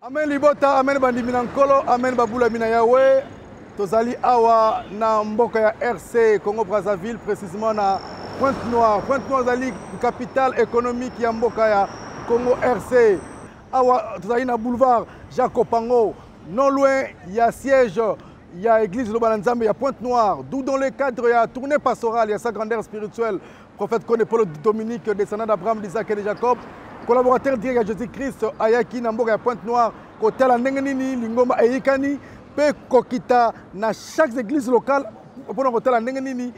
Amen libota, amen bandimi na nkolo, amen babula mina yawe. Tozali awa na mboka ya RC, Congo Brazzaville, précisément na Pointe-Noire. Pointe-Noire zali capitale économique ya mboka ya Congo RC. Awa tozali na boulevard Jacques Pango, non loin ya siège ya église Loba Nzambe ya Pointe-Noire, d'où dans le cadre ya tournée pastorale ya sa grandeur spirituelle, prophète Kone Paul Dominique, descendant d'Abraham, d'Isaac et de Jacob. Collaborateur direct à Jésus-Christ, Ayaki Namboka Pointe-Noire, côté la Nengenini, Lingoma Eyikani, pe Kokita, na chaque église locale, pour le côté la Nengenini,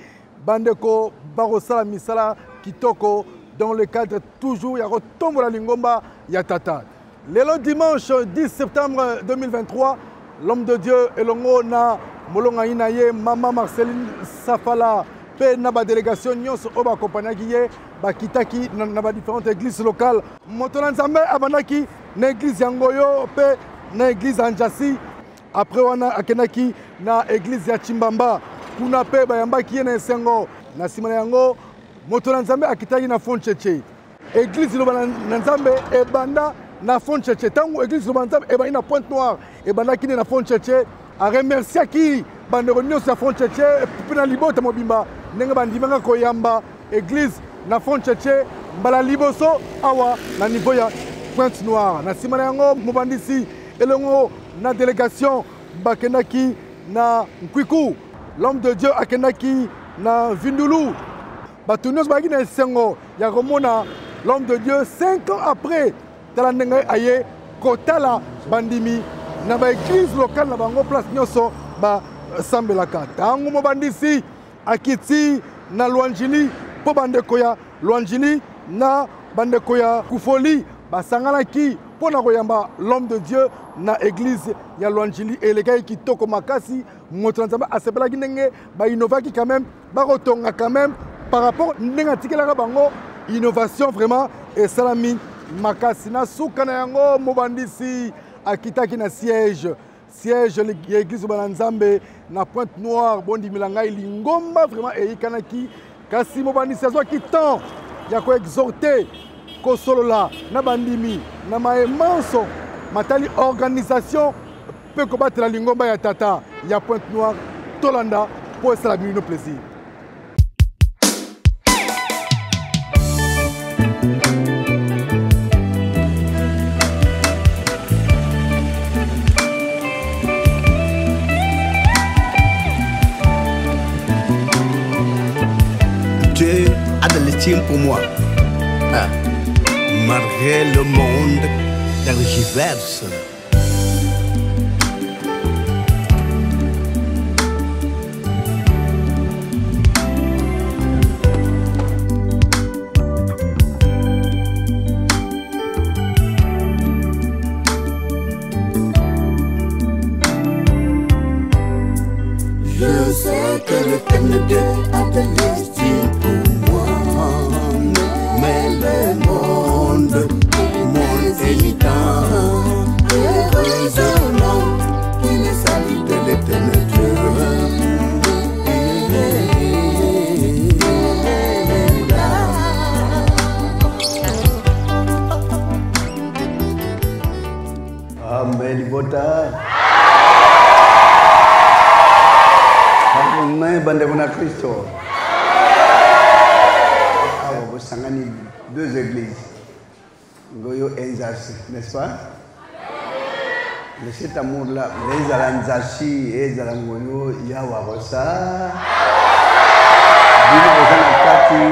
Bandeko, Barosala, Misala, Kitoko, dans le cadre toujours, il y a retombe la Lingomba, Yatata. Le dimanche 10 septembre 2023, l'homme de Dieu, Elongo na Molonga Inaye, Maman Marceline Safala, pe na ba délégation nyonso oba accompagner bakitaki na différentes églises locales. Motola Nzambe abandaki na église Yangoyo pe na église Anjasi. Après wana akenaki na église ya Chimbamba. Kuna pe bayambaki na Esengo. Na simana yango Motola Nzambe akitaki na Foncheche. Église Loba Nzambe ebanda na Foncheche. Tango église Loba Nzambe ebani na Pointe-Noire ebandaki na Foncheche. A remercier qui bandeko nyonso ya Foncheche pe na libota mobimba. Nenga bandimanga koyamba église na Foncheche mbala liboso awa na niveau ya Pointe-Noire. Na simana yango mobandisi elongo na délégation bakendaki na Nkwiku. L'homme de Dieu akendaki na Vindulu. Batunyos baki na Esengo ya romona l'homme de Dieu 5 ans après tala nenga aye kotala bandimi na ba église locale na bango place nyoso ba sambelaka. Tango mobandisi akiti na Luanjili po bandeko ya Luanjili na bandeko ya Kufoli basanganaki po na koyamba l'homme de Dieu na église ya Luanjili elekai kitoko makasi Motola Nzambe asepelaki ndenge ba innovaki quand même ba rotonga quand même par rapport ndenge tikelaka bango innovation vraiment et salami makasi na suka na yango mobandisi akitaki na siège l'église Loba Nzambe na Pointe-Noire bondi milanga lingomba vraiment eyikanaki kasi mobandisi azwaki temps ya ko exhorter ko solola na bandimi na maemanso matali organisation pe ko batela lingomba ya tata ya Pointe-Noire tolanda po esala bino plaisir. Dieu a de l'estime pour moi. Malgré le monde tergiverse. Je sais que l'éternel Dieu a de l'estime pour moi, mais le monde hésitant. Heureusement qu'il est salut de l'éternel Dieu. Amen, Bota. Bandeko na Christo. Vous sangani deux églises. Goyo et Nzasi, n'est-ce pas? Mais cet amour-là, les Alanzashi et Zalangoyo, Yawarosa.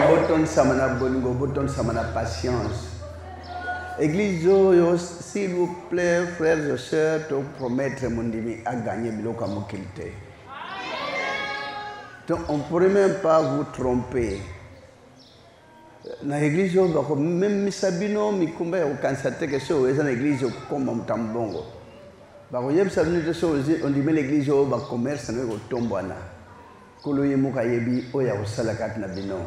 Boton samana bongo, boton samana patience. Église, s'il vous plaît, frères et sœurs, te promettre mon dimi à gagner Biloka Mokilte. Donc on ne pourrait même pas vous tromper. Dans l'église, même Misabino, Mikumba, on constate que c'est une église comme un tambongo. On dit que l'église est un commerce, c'est un tombouana. Koloye Mukayebi, Oya Osalakat Nabino.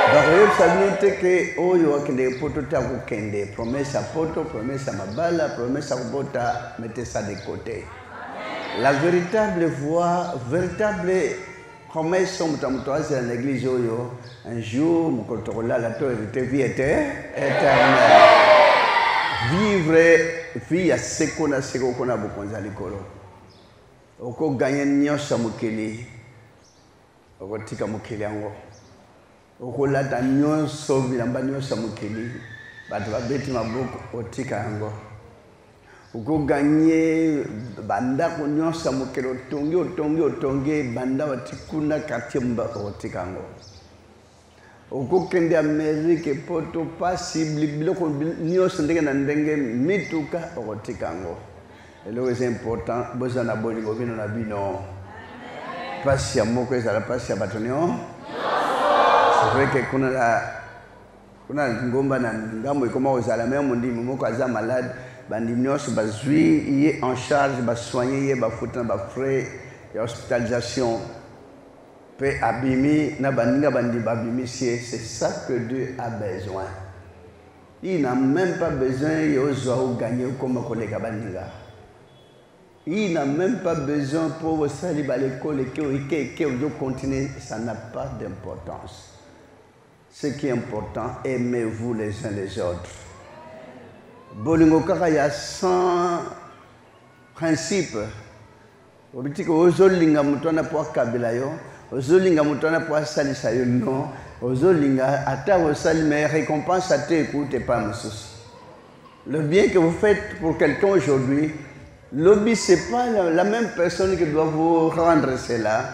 Vous savez que Oyo Kende Poto Taku Kende, promesse à Poto, promesse à Mabala, promesse à Bota, mettez ça de côté. La véritable voie, véritable promesse, c'est dans l'église. Un jour, mon contrôle la vie éternelle. vivre vie ya seko na seko kona bokonza likolo oko gagner nyonso mokili oko tika mokili yango oko lata nyonso bilamba nyonso mokili bato babeti maboko otika yango oko gagner bandako nyonso mokili otongi banda watikuna quartier mba otika yango okokende Amerique poto possible biloko nyonso ndenge na ndenge mituka okotika yango eloko c'est important boza na bolingo bino na bino pasi ya moko ezala pasi ya bato nyonso c'est vrai que kuna ngomba na ngambo ekoma kozala me mondimi moko aza malade bandimi nyonso bazwi ye en charge basoigner ye bafuta na bafrais ya hospitalisation. Pe abimi na baninga bandi babimi c'est ça que Dieu a besoin. Il n'a même pas besoin de gagner comme collègue baninga. Il n'a même pas besoin pour vous salir à l'école et que vous continuez, ça n'a pas d'importance. Ce qui est important, aimez-vous les uns les autres. Bolingo kaka ya 100 principes. Vous dites que vous avez un po kabila yo. Ozolinga mutana po asalisa yo non ozolinga ata osali mais récompense à te écoute pas mususu. Le bien que vous faites pour quelqu'un aujourd'hui, l'objet c'est pas la même personne qui doit vous rendre cela,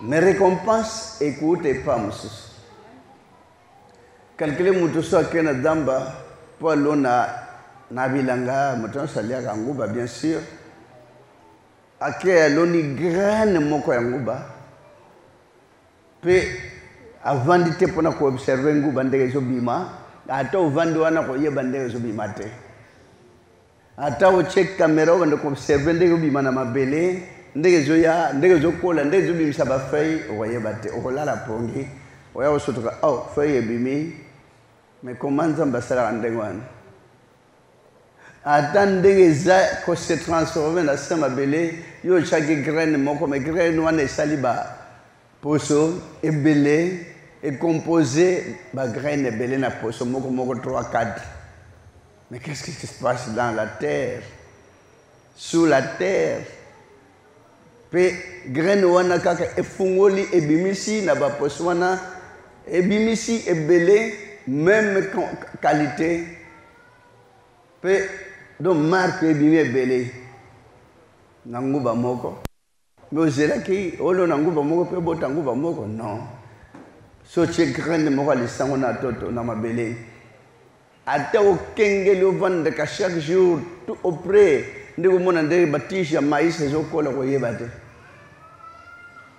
mais récompense écoute pas mususu. Calculer mutuso akena damba po lona na bilanga mutuso salia kanguba bien sûr. Ake loni graine moko ya nguba. Pe avandite pona ko observer nguba ndenge zo bima ata uvandi wana ko yeba ndenge zo bima te ata o check camera wanda ko observer ndenge bima na mabele ndenge zo ya ndenge zo kola ndenge zo bimisa ba feuille o yeba te o lala pongi o ya osotoka oh feuille bimi mais comment nzamba sala ndenge wana ata ndenge za ko se transformer na sama bele yo chaque graine moko mais graine wana esali ba poso ebele est composé de graines ebele na poso moko 3 4. Mais qu'est-ce qui se passe dans la terre? Sous la terre. Pe graine wana kaka efungoli ebimisi na ba poso wana ebimisi ebele même qualité. Pe donc marque ebimi ebele na nguba moko. Mais c'est qui olo na nguba moko pe bota nguba moko non so che graine moko le sango na toto na mabele ata o kengeli o vendre ka chaque jour tout auprès ndeko mona ndenge batisha maïs zo kola ko yebate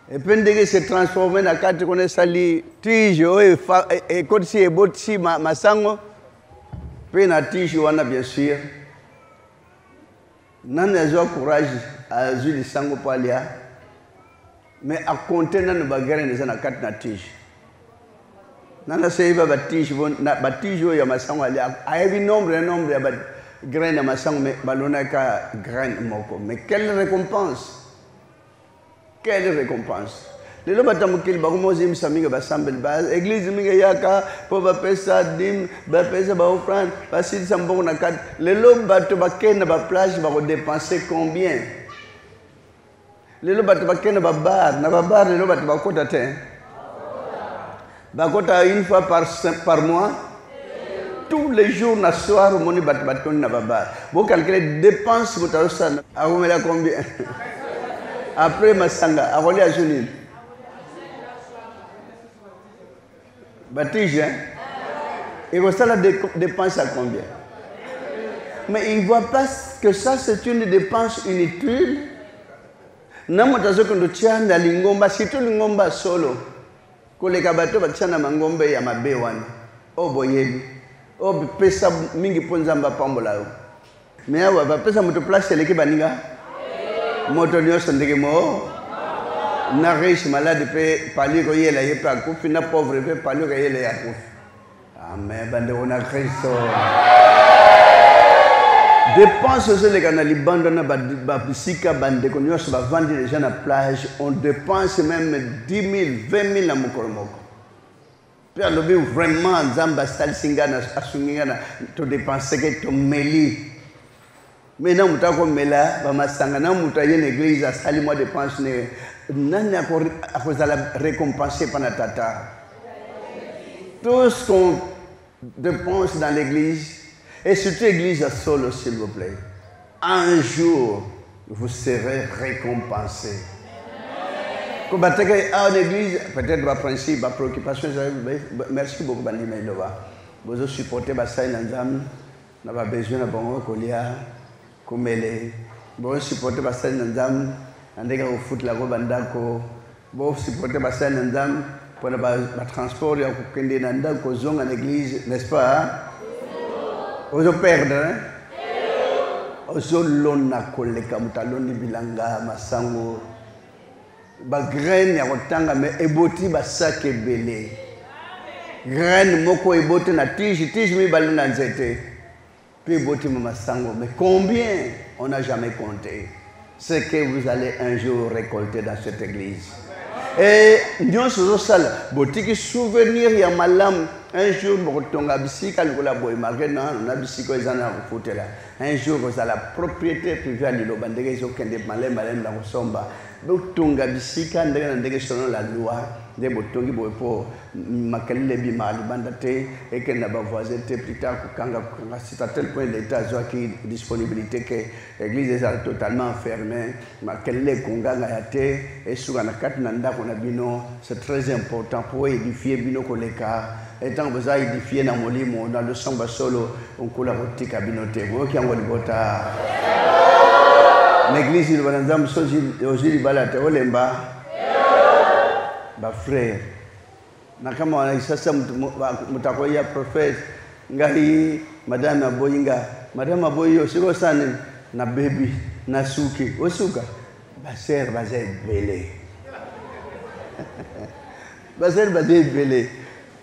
et puis ndenge se transformer na kati kone sali tige o e kotsi e botsi masango pe na tige wana bien sûr nani azo courage à zuli sango palia mais à compter na bagare ne sana kat na tige nana seiba batige bon na batige ya masango ali a nombre ya graine masango mais balona ka graine moko mais quelle récompense lelo batamukili bakumozi msaminga basambel ba église minga yaka po bapesa dim bapesa ba offrande basilisa mbongo na kat lelo bato bakenda ba plage ba dépenser combien lelo bato bakenda ba bar na ba bar lelo bato bakota te bakota une fois par mois tous les jours na soir moni bato batoni na ba bar bo calculer dépenses botarosa akomela combien après masanga akoli a journée Batige, hein? Et vous ça la dépense à combien? Mais il ne voit pas que ça c'est une dépense inutile. Namotazo kondo tiana na lingomba, surtout lingomba solo. Koleka bato batiana mangombe ya mabewan. O boyebi. O pesa mingi ponzamba pambola yo. Mais awa ba pesa moto place leki baninga. Moto nyonso ndenge mo. Na riche malade pe pali ko yela yepa akufi na pauvre pe pali ko yela ya akufi. Amen bande ona Kristo. Dépense sur les canaux bande na ba bisika bande ko nyonso ba vendre les gens na plage on dépense même 10 000 20 000 na mokolo moko. Puis alobi vraiment nzamba salisingana asungingana to dépenser que to meli. Maintenant mutako mela ba masanga na mutaye l'église asali moi dépense ne nani akozala récompensé par tata. Tout ce qu'on dépense dans l'église et surtout l'église solo s'il vous plaît. Un jour vous serez récompensé. Quand vous êtes à l'église, peut-être votre principe, votre préoccupation, merci beaucoup, Bandi Maïlova. Vous supportez Bassaï Nanzam, vous avez besoin de bon colia, comme elle est. Vous supportez Bassaï Nanzam, vous fout la robe Bandako. Vous supportez Bassaï Nanzam pour le transport, vous avez Nandako Zong à l'église, n'est-ce pas? Vous avez perdu, hein? Ozolona koleka mutaloni bilanga masango ba graine ya kotanga me eboti ba sac ebele graine moko eboti na tige mi balina nzete puis eboti masango mais combien on n'a jamais compté ce que vous allez un jour récolter dans cette église et nous sommes sala botiki souvenir ya malam un jour botonga bisika likola boy malgré na bisiko ezana kufutela un jour vous avez la propriété privée à Liloba ndenge zo kende malem la kosomba botonga bisika ndenge selon la loi de botongi boy po makalile bi mali bandate et que na ba voisin te plus tard kanga c'est à tel point l'état zo qui disponibilité que l'église est totalement fermée makalile konganga yate et sur na kat nanda kona bino c'est très important pour édifier bino koleka et tant que vous avez édifié dans Molimo, dans le samba solo, on coule la boutique à Binoté. Vous qui en avez bota. L'église, il va dans un soji di balate, olemba. Ba frère. Nakama wana isasa mutakoya prophète. Ngali madame Aboyinga. Madame Aboyo, siko sane na baby na suki. Osuka. Ba sœur bazé belé. Ba sœur bazé belé.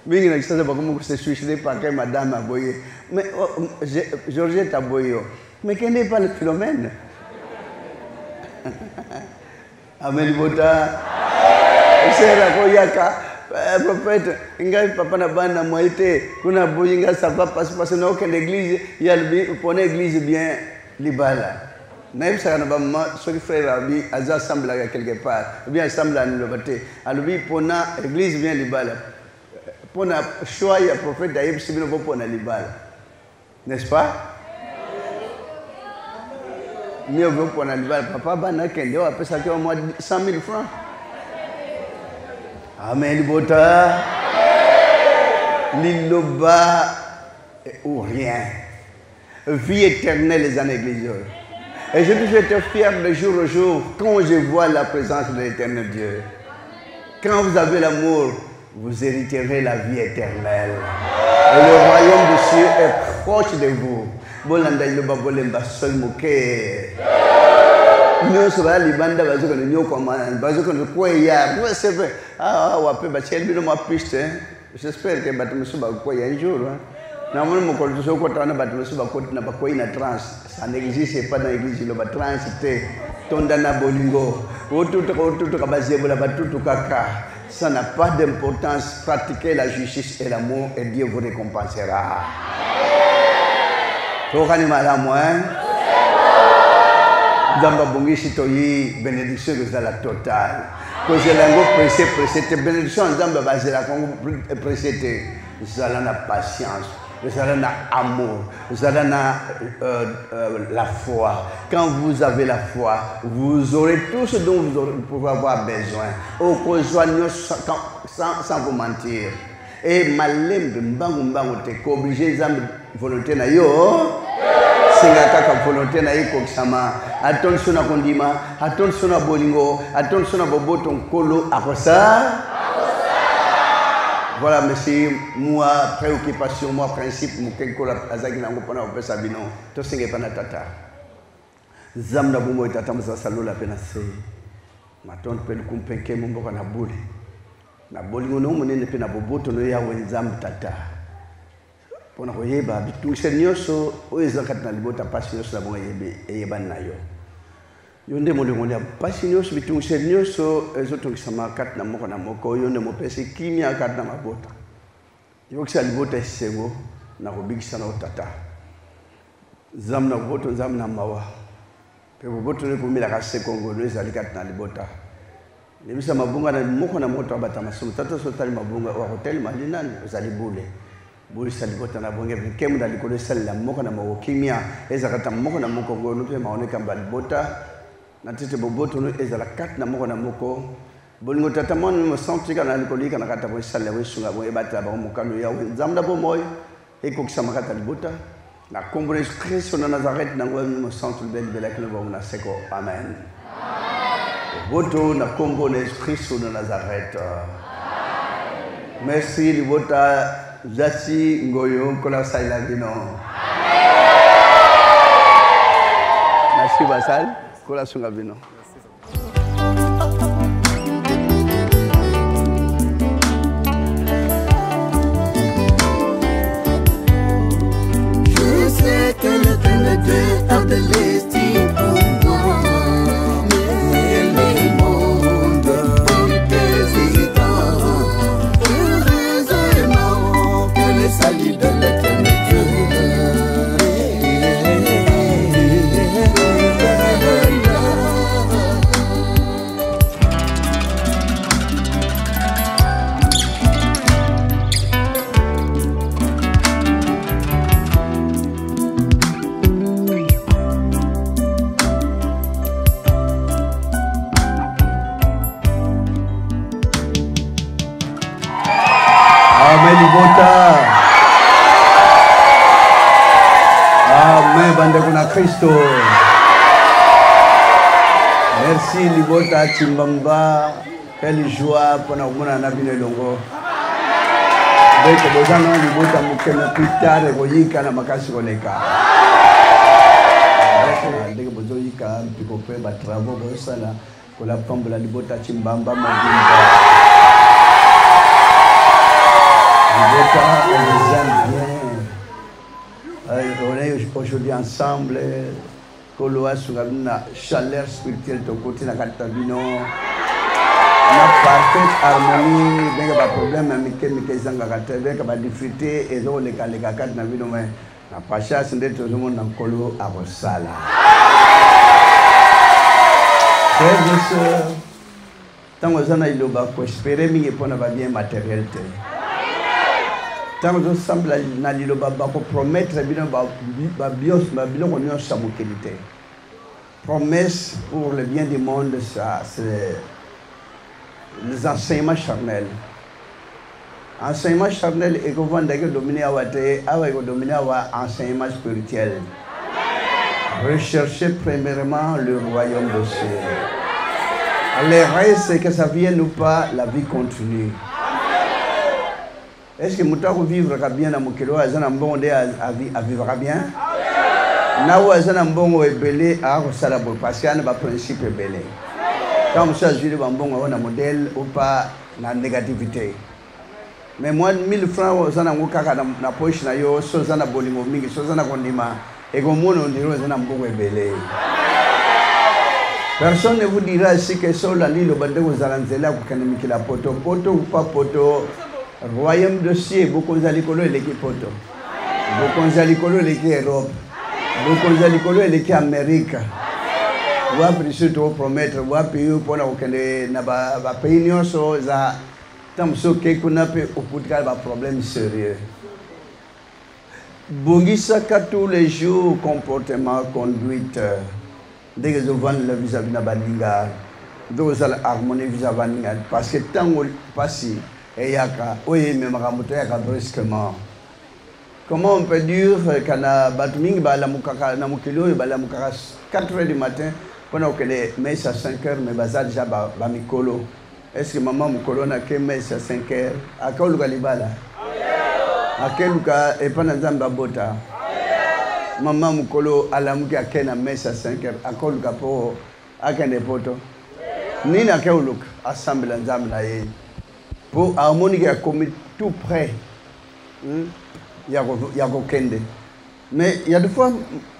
Mais il ça pas comment se suicider par que madame Aboye. Mais Georgette Aboyo. Mais quel n'est pas le phénomène? Amen bota. C'est la koyaka. Prophète, ingai papa na bana moite, kuna boyinga ça va passer na aucune église, il y a pour église bien libala. Naïm ça na ba so frère abi aza assemble quelque part, bien assemble à le baté. Alubi pona église bien libala. Pour le choix, il y a un prophète d'ailleurs, c'est bien pour la libale. N'est-ce pas? Mieux vaut pour la libale. Papa, Bana Kende, on appelle ça au moins 100 000 francs. Amen, Bota. L'iloba ou rien. Vie éternelle, les années églises. Et je suis fier de jour au jour quand je vois la présence de l'éternel Dieu. Quand vous avez l'amour, vous hériterez la vie éternelle. Et le royaume de Dieu est proche de vous. Bolanda iloba bolemba seul moké. Nous sommes les bandes bazo que nous commandons, bazo que nous croyons. Moi c'est vrai. Ah ouais, bah c'est le ma piste. J'espère que bateau suba quoi un jour. Normalement mon collègue ko tana bateau suba ko na ba na trans. Ça n'existe pas dans l'église iloba transité. Tondana bolingo. Otutu ka bazebola batutu kaka. Ça n'a pas d'importance. Pratiquez la justice et l'amour et Dieu vous récompensera. Tokani malamu Zamba bongi sitoyi bénédiction de la totale. Que je l'ai pressé bénédiction Zamba bazela kongo pressé zala na patience. Vous avez l'amour, vous avez la foi. Quand vous avez la foi, vous aurez tout ce dont vous pouvez avoir besoin. Au rejoignez sans vous mentir. Et malembe mbangu te obligé de volonté na yo. Singaka ka volonté na iko ksama. Attention na kondima, attention na bolingo, attention na boboto nkolo akosa. Voilà, monsieur, moi, préoccupation, moi, principe, moi, quelque chose, azaki nango pona opé sabino, to singe pana tata. Zamna bumo itata mza salula pena se. Maton pe lukumpenke mumbo kana bule. Na bolingo no munene pena boboto no ya wenzam tata. Pona ko yeba bitu senyoso oeza katna libota pasi nyoso la bonga yeba nayo. Yonde molingo ya pasi nyoso bitu senyoso ezoto kisama katna moko na moko yonde mopesi kimia katna mabota. yokisa libota esengo na kobikisa na otata zam na boto zam na mawa pe boto ne komila ka sekongo le ezali kati na libota lebisa mabunga na moko na moto abata masomo tata so tali mabunga wa hotel malinani ezali bule bule sali bota na bonge kemu na likolo sali la moko na moko kimia ezakata moko na moko ngolo pe maoneka mbali bota na tete boboto no ezala kati na moko na moko bolingo tata mwana mo santika na likolika na kata bo sali we sunga bo ebata ba mokano ya nzamda bo moy eko kisama kata libota na kombo Yesu Kristo na Nazareth na ngwa mo santu bel belakelo bo na seko amen boto na kombo Yesu Kristo na Nazareth merci libota Jasi ngoyo kola saila bino merci basal kola sunga bino Je sais que le 22 a de l'estime pour moi, mais les mondes sont hésitants. Heureusement que le salut de l'éternel Amen, bande kuna Kristo. Merci libota chimbamba, quelle joie pour nous mona na bino longo. Beko bozana libota mukena pitare koyika na makasi koleka. Ndenge bozoyika mpiko pe ba travaux bosala kola pambola libota chimbamba mabimba. On est aujourd'hui ensemble, Koloa sur la chaleur spirituelle de côté na Katabino, na parfaite harmonie, bien pas problème mais zanga katebe ka ba difficulté et donc les kat na bino mais na pacha sende tout le monde en Kolo à Rosala. Frères et sœurs, tant que ça il va espérer mais pour na bien matériel. Tant que nous sommes là, nous devons promettre promesse pour le bien du monde, c'est les enseignements charnels. Enseignement charnel est qu'on va dominer l'enseignement spirituel. Recherchez premièrement le royaume de Dieu. Le reste, c'est que ça vienne ou pas, la vie continue. Est-ce que Moutako vivra bien dans mon kilo, Azana Mbonde vivra bien? Naou Azana Mbongo est belé à Rosalabo, parce qu'il y a un principe belé. Quand on s'agit de Mbongo, on a un modèle ou pas la négativité. Mais moi, 1000 francs, Azana Moukaka na poche na yo, Sozana Bolimo Mingi, Sozana Kondima, et comme on dit, Azana Mbongo est belé. Personne ne vous dira ici que sur la ligne, le bandé vous allez vous canemiquer la poto ou pas poto. Royaume de Dieu, beaucoup d'alikolo et l'équipe poto. Beaucoup d'alikolo et l'équipe Europe. Beaucoup d'alikolo et l'équipe Amérique. Vous avez surtout promettre, vous avez payé pour la pays so za tam so ke kuna pe okutka ba problème sérieux. Bongisa tous les jours comportement conduite. Dès que vous voyez le vis-à-vis na balinga, donc ça harmonie vis-à-vis parce que tant que passé et yaka, oui, mais maramoto yaka brusquement. Comment on peut dire qu'on a batming la mukaka na mukilo et la mukaka 4h du matin pendant que les messes à 5h mais bazar déjà ba mikolo. Est-ce que maman mukolo na ke messe à 5h à quel galibala? À quel cas et pendant zamba bota? Maman mukolo ala muki a kena messe à 5h à quel cas pour à quel poto? Ni na quel look assemble nzam na ye. Pour harmonique a commis tout près. Il y a Kende. Mais il y a des fois,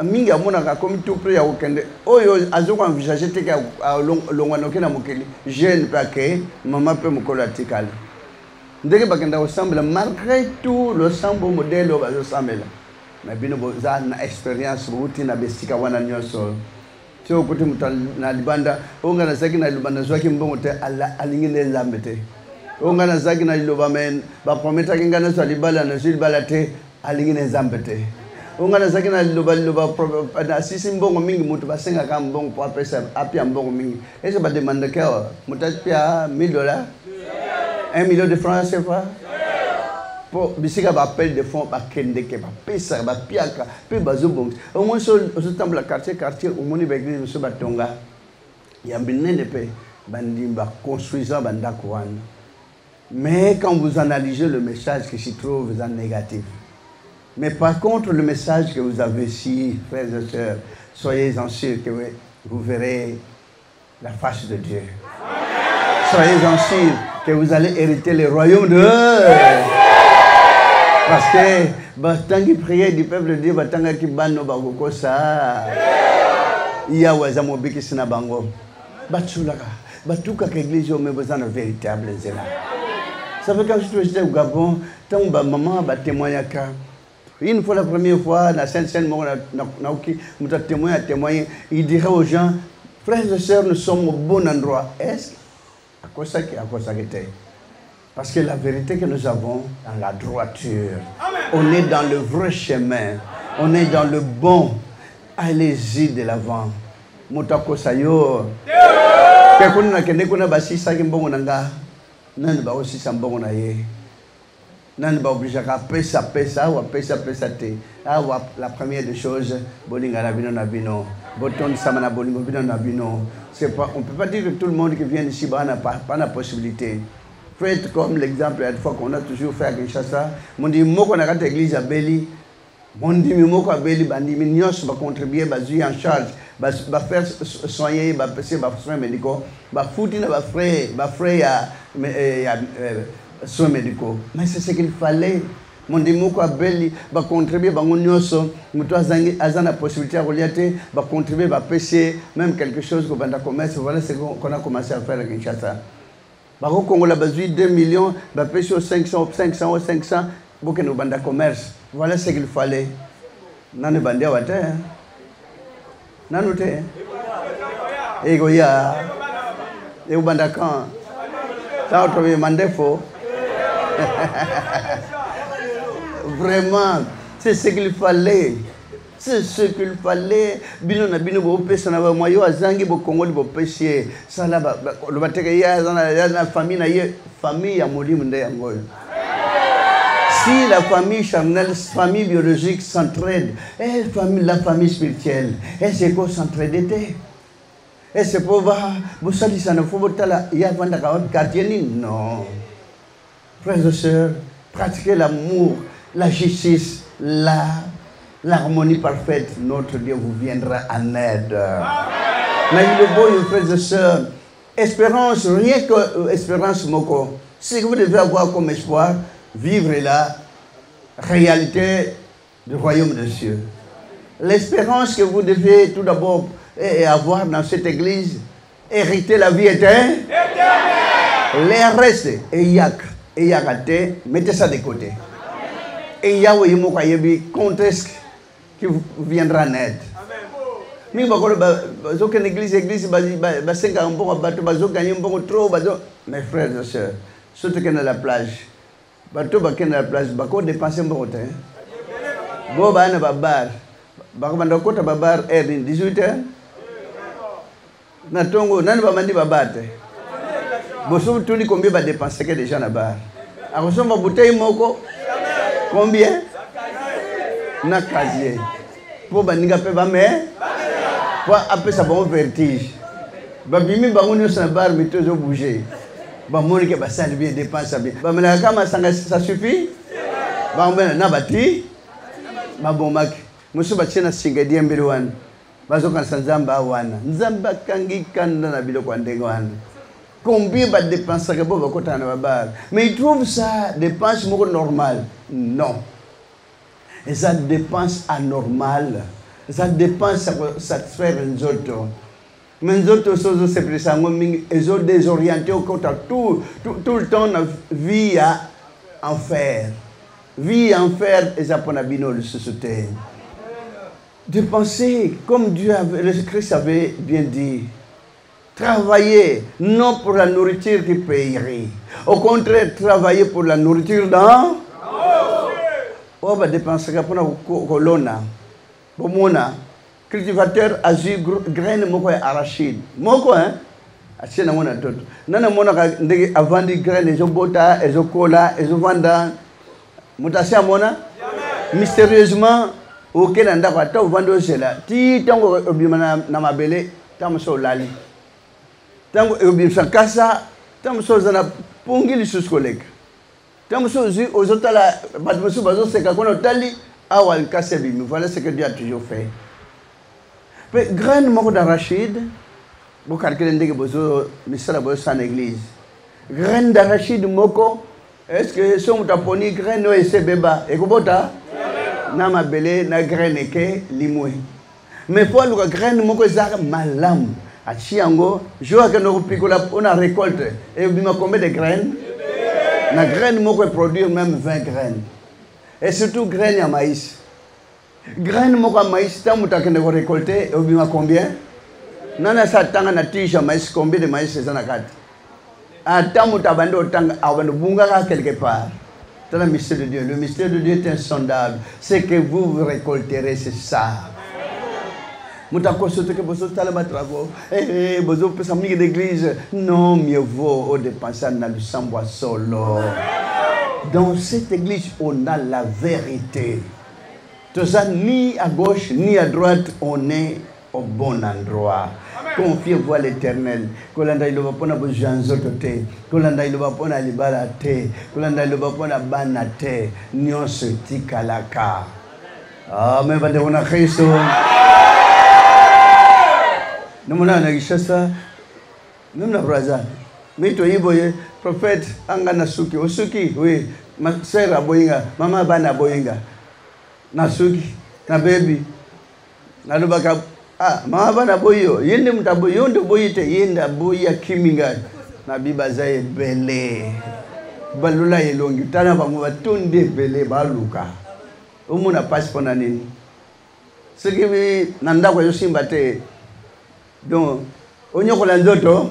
Minga Mona a commis tout près à Kende. Oh, Azo envisagé que à Longwanoke na Mokeli. Jeune paquet, maman peut me coller. ndenge bakenda kosambela malgré tout le sambo modèle bazosambela mais bino boza na expérience bouti na besika wana nyonso tio kuti mutu na libanda onga na zaki na libanda zwaki mbongo te alingine nzambe te onga na zaki na liloba men ba prometa kingana so libala na libala te alingine nzambe te onga na zaki na liloba na sisi mbongo mingi mutu basenga kama mbongo kwa pesa apia mbongo mingi ese ba demande kwa mutu pia $1000 1 million de francs CFA pour bisika ba appel de fonds ba kendeke ba pesa ba piaka pe bazobong au moins so temple quartier au moni ba église so batonga ya binene pe bandimba construisant bandako wana. Mais quand vous analysez le message qui s'y trouve en négatif, mais par contre le message que vous avez ici, frères et sœurs, soyez-en sûrs que vous verrez la face de Dieu. Soyez-en sûrs que vous allez hériter le royaume de Dieu. Parce que tant qu'il priait du peuple de Dieu, tant qu'il banno bagoko ça, il y a wazamo biki sinabango, batulaka, batuka l'église mais besoin de véritable zéla. Ça fait quand je suis au Gabon, tant que maman va témoigner qu'à une fois la première fois, la Sainte-Sainte, il dirait aux gens, frères et sœurs, nous sommes au bon endroit. Est-ce à quoi ça était? Parce que la vérité que nous avons dans la droiture, on est dans le vrai chemin, on est dans le bon. Allez-y de l'avant. Mutako sayo. Kekuna kende kuna basi saki mbongo nanga. Nani ba aussi sambongo na ye. Nani ba obligé ka pesa ou pesa te. La première des choses, bolinga na bino na bino. Boton samana bolingo bino na bino. C'est pas, on peut pas dire que tout le monde qui vient ici n'a pas la possibilité. Faites comme l'exemple la fois qu'on a toujours fait à Kinshasa. Mon dit moko na kata église à Beli. Mon dit moko à Beli bandi nyos va contribuer va jouer en charge va faire soigner va passer va soins médicaux va foutre va frère soins médicaux. Mais c'est ce qu'il fallait. Mon dit moko à Beli va contribuer va nyos muto azana possibilité à relier va contribuer va pêcher même quelque chose qu'on va commerce. Voilà ce qu'on a commencé à faire à Kinshasa. Au Congo, la base 2 millions, bah pêcher 500, pour que nous banda commerce. Voilà ce qu'il fallait. Nane bandé à terre. Nanoute. Egoya. Et au banda quand. Ça a trouvé mandefo. Vraiment, c'est ce qu'il fallait. C'est ce qu'il fallait. Bino na bino bo pesa na ba moyo azangi bo Congo bo pesier. Ça là ba le bateke ya na famille na ye famille ya molimu nde yango. Si la famille charnelle, famille biologique s'entraide, et la famille spirituelle, et c'est quoi s'entraider? Et c'est pour voir, vous savez, ça ne faut pas y avoir de quartier. Non. Frères et sœurs, pratiquez l'amour, la justice, l'harmonie parfaite. Notre Dieu vous viendra en aide. Mais le beau, frères et sœurs, espérance, rien que espérance, moko. Ce que vous devez avoir comme espoir, vivre la réalité du royaume de Dieu. L'espérance que vous devez tout d'abord avoir dans cette église, hériter la vie éternelle. Les restes, et yakate, mettez ça de côté. Et Yahweh Mokayebi, conteste qui vous viendra en aide. Mais mes frères et sœurs, surtout qu'on est à la plage, bateau baké na la plage, bako dépenser mon temps. Bo ba na babar, bako banda kota babar 18h. Na tongo nani ba mandi babate. Bo so tuni combien ba dépenser que déjà na bar. Ako so ma bouteille moko combien? Na casier. Po baninga pe ba me. Po apé ça bon vertige. Ba bimi ba ngoni na bar mais toujours bouger. Bah mon que bah ça bien dépense bien. Bah mais ça suffit. Bah on na bati. Bah bon mak. Musu ba chena singa di mbele wan. Bazo kan sanzamba wana. Nzamba kangi kanda na biloko ndengo wana. Combien ba dépense que bo kota na babar. Mais ils trouvent ça dépense moko normal. Non. Et ça dépense anormal. Ça dépense satisfaire les autres. Mais les autres choses, c'est précisément, ils ont désorienté au côté tout le temps, la vie à en fer. Vie en fer et japonabino le société. De penser comme Dieu avait, le Christ avait bien dit. Travailler non pour la nourriture qui payerait. Au contraire, travailler pour la nourriture dans. On va dépenser pour la colonna. Pour mon cultivateur a eu graines moko arachide. Moko hein. Acheter na mona toto. Nana mona ndege avandi graines ezo bota, ezo kola, ezo vanda. Mutasia mona. Mystérieusement auquel anda kwa ta vando cela. Ti tango obima na mabele tamso lali. Tango obima kasa tamso zana pungili suskoleka. Tamso zi ozotala batmosu bazo seka kono tali awal kasebi. Voilà ce que Dieu a toujours fait. Mais graine moko d'arachide, vous calculez que vous avez sans église. Graine d'arachide moko, est-ce que si vous avez une graine ou ese beba, et que vous avez na belé na graine ke limoué. Mais pour le graine moko zara malam, a chiango, je vois que nous picola on a récolté. Et vous avez combien de graines? La graine moko produire même 20 graines. Et surtout graines à maïs. Graine moko maïs, tant que vous récoltez, et vous avez combien? Nana sa tanga na tige maïs, combien de maïs c'est na carte? Ah, tant que vous avez tanga, vous bunga quelque part. C'est le mystère de Dieu. Le mystère de Dieu est insondable. Ce que vous récolterez, c'est ça. Muta consulté que vous avez les travaux. Vous avez fait d'église. Non, mieux vaut dépenser dans le sambois solo. Dans cette église, on a la vérité. Tout ça, ni à gauche, ni à droite, on est au bon endroit. Confiez-vous à l'Éternel. Kolanda il va pona besoin zotote. Kolanda il va pona libalate. Kolanda il va pona banate. Nyon se tikalaka. Amen. Bade on a Christo. Nous mona na gishasa. Nous na braza. Mito iboye prophète angana suki. Osuki oui. Ma sœur aboyinga. Mama bana aboyinga. Na suki. Na baby. Na lubaka. Ah, mama na boyo, yende mtaboyo, yonde boyite, yenda boya kiminga. Na biba zaye bele. Balula yelongi, tana pa mwa tunde bele baluka. Umuna pasipona nini. Sekiwi nanda kwa yosimba te. Donc, onyo kola nzoto.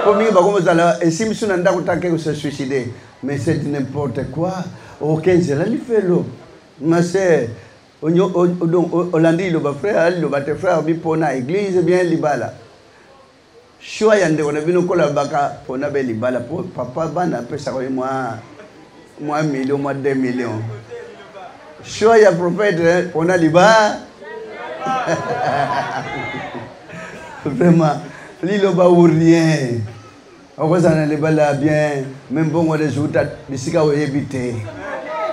Komi bakomo zala, esimsu nanda kutake se suicider. Mais c'est n'importe quoi. Aucun zela li fait l'eau. Ma sœur. Olandi le frère, le bate frère bi pona église bien libala. Choix yande on a vu nous baka pona be libala pour papa bana pesa ko moi million moi 2 millions. Choix ya prophète on a liba. Vraiment lilo ba ou rien. On va en libala bien même bon on les outa bisika o éviter.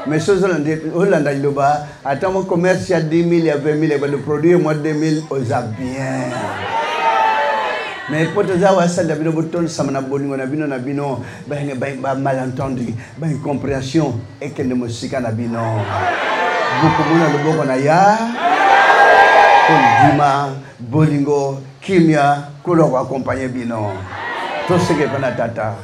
Mais chose Hollanda il va attends mon commerce il y a 10 000 il y a 20 000 il va le produire moi 2 000 aux bien. Mais pour te dire ça la bino bouton ça m'a bolingo na bino ba malentendu ba incompréhension et que ne musique na bino. Beaucoup mona le boko na ya Dima bolingo kimia ko accompagner bino. Tout ce que pana tata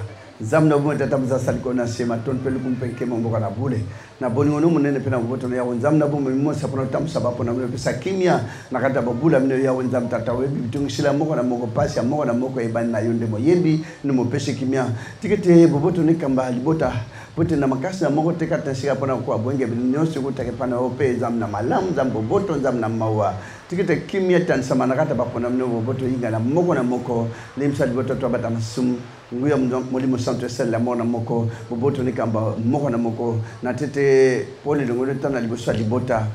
zamna bo tata mzasali kona sema ton pelu kumpeke mamboka na bule na bolingo no munene pena boto ya zamna bo mo sapona tam sabapo na mo pesa kimia na kata babula mino ya zam tata we bitungishila moko na moko pasi moko na moko ibani na yonde mo yebi no mo pese kimia tikete boboto ni kamba libota bote na makasi na moko teka tasika pona kwa bwenge binyosi kutake pana ope zamna malam zam boboto zamna mawa tikete kimia tan sama na kata bapona mino boboto inga na moko limsa boto to bata masum nguya molimo centre sel la mona moko boboto ni kamba moko na moko na tete pole ngo tana liboso libota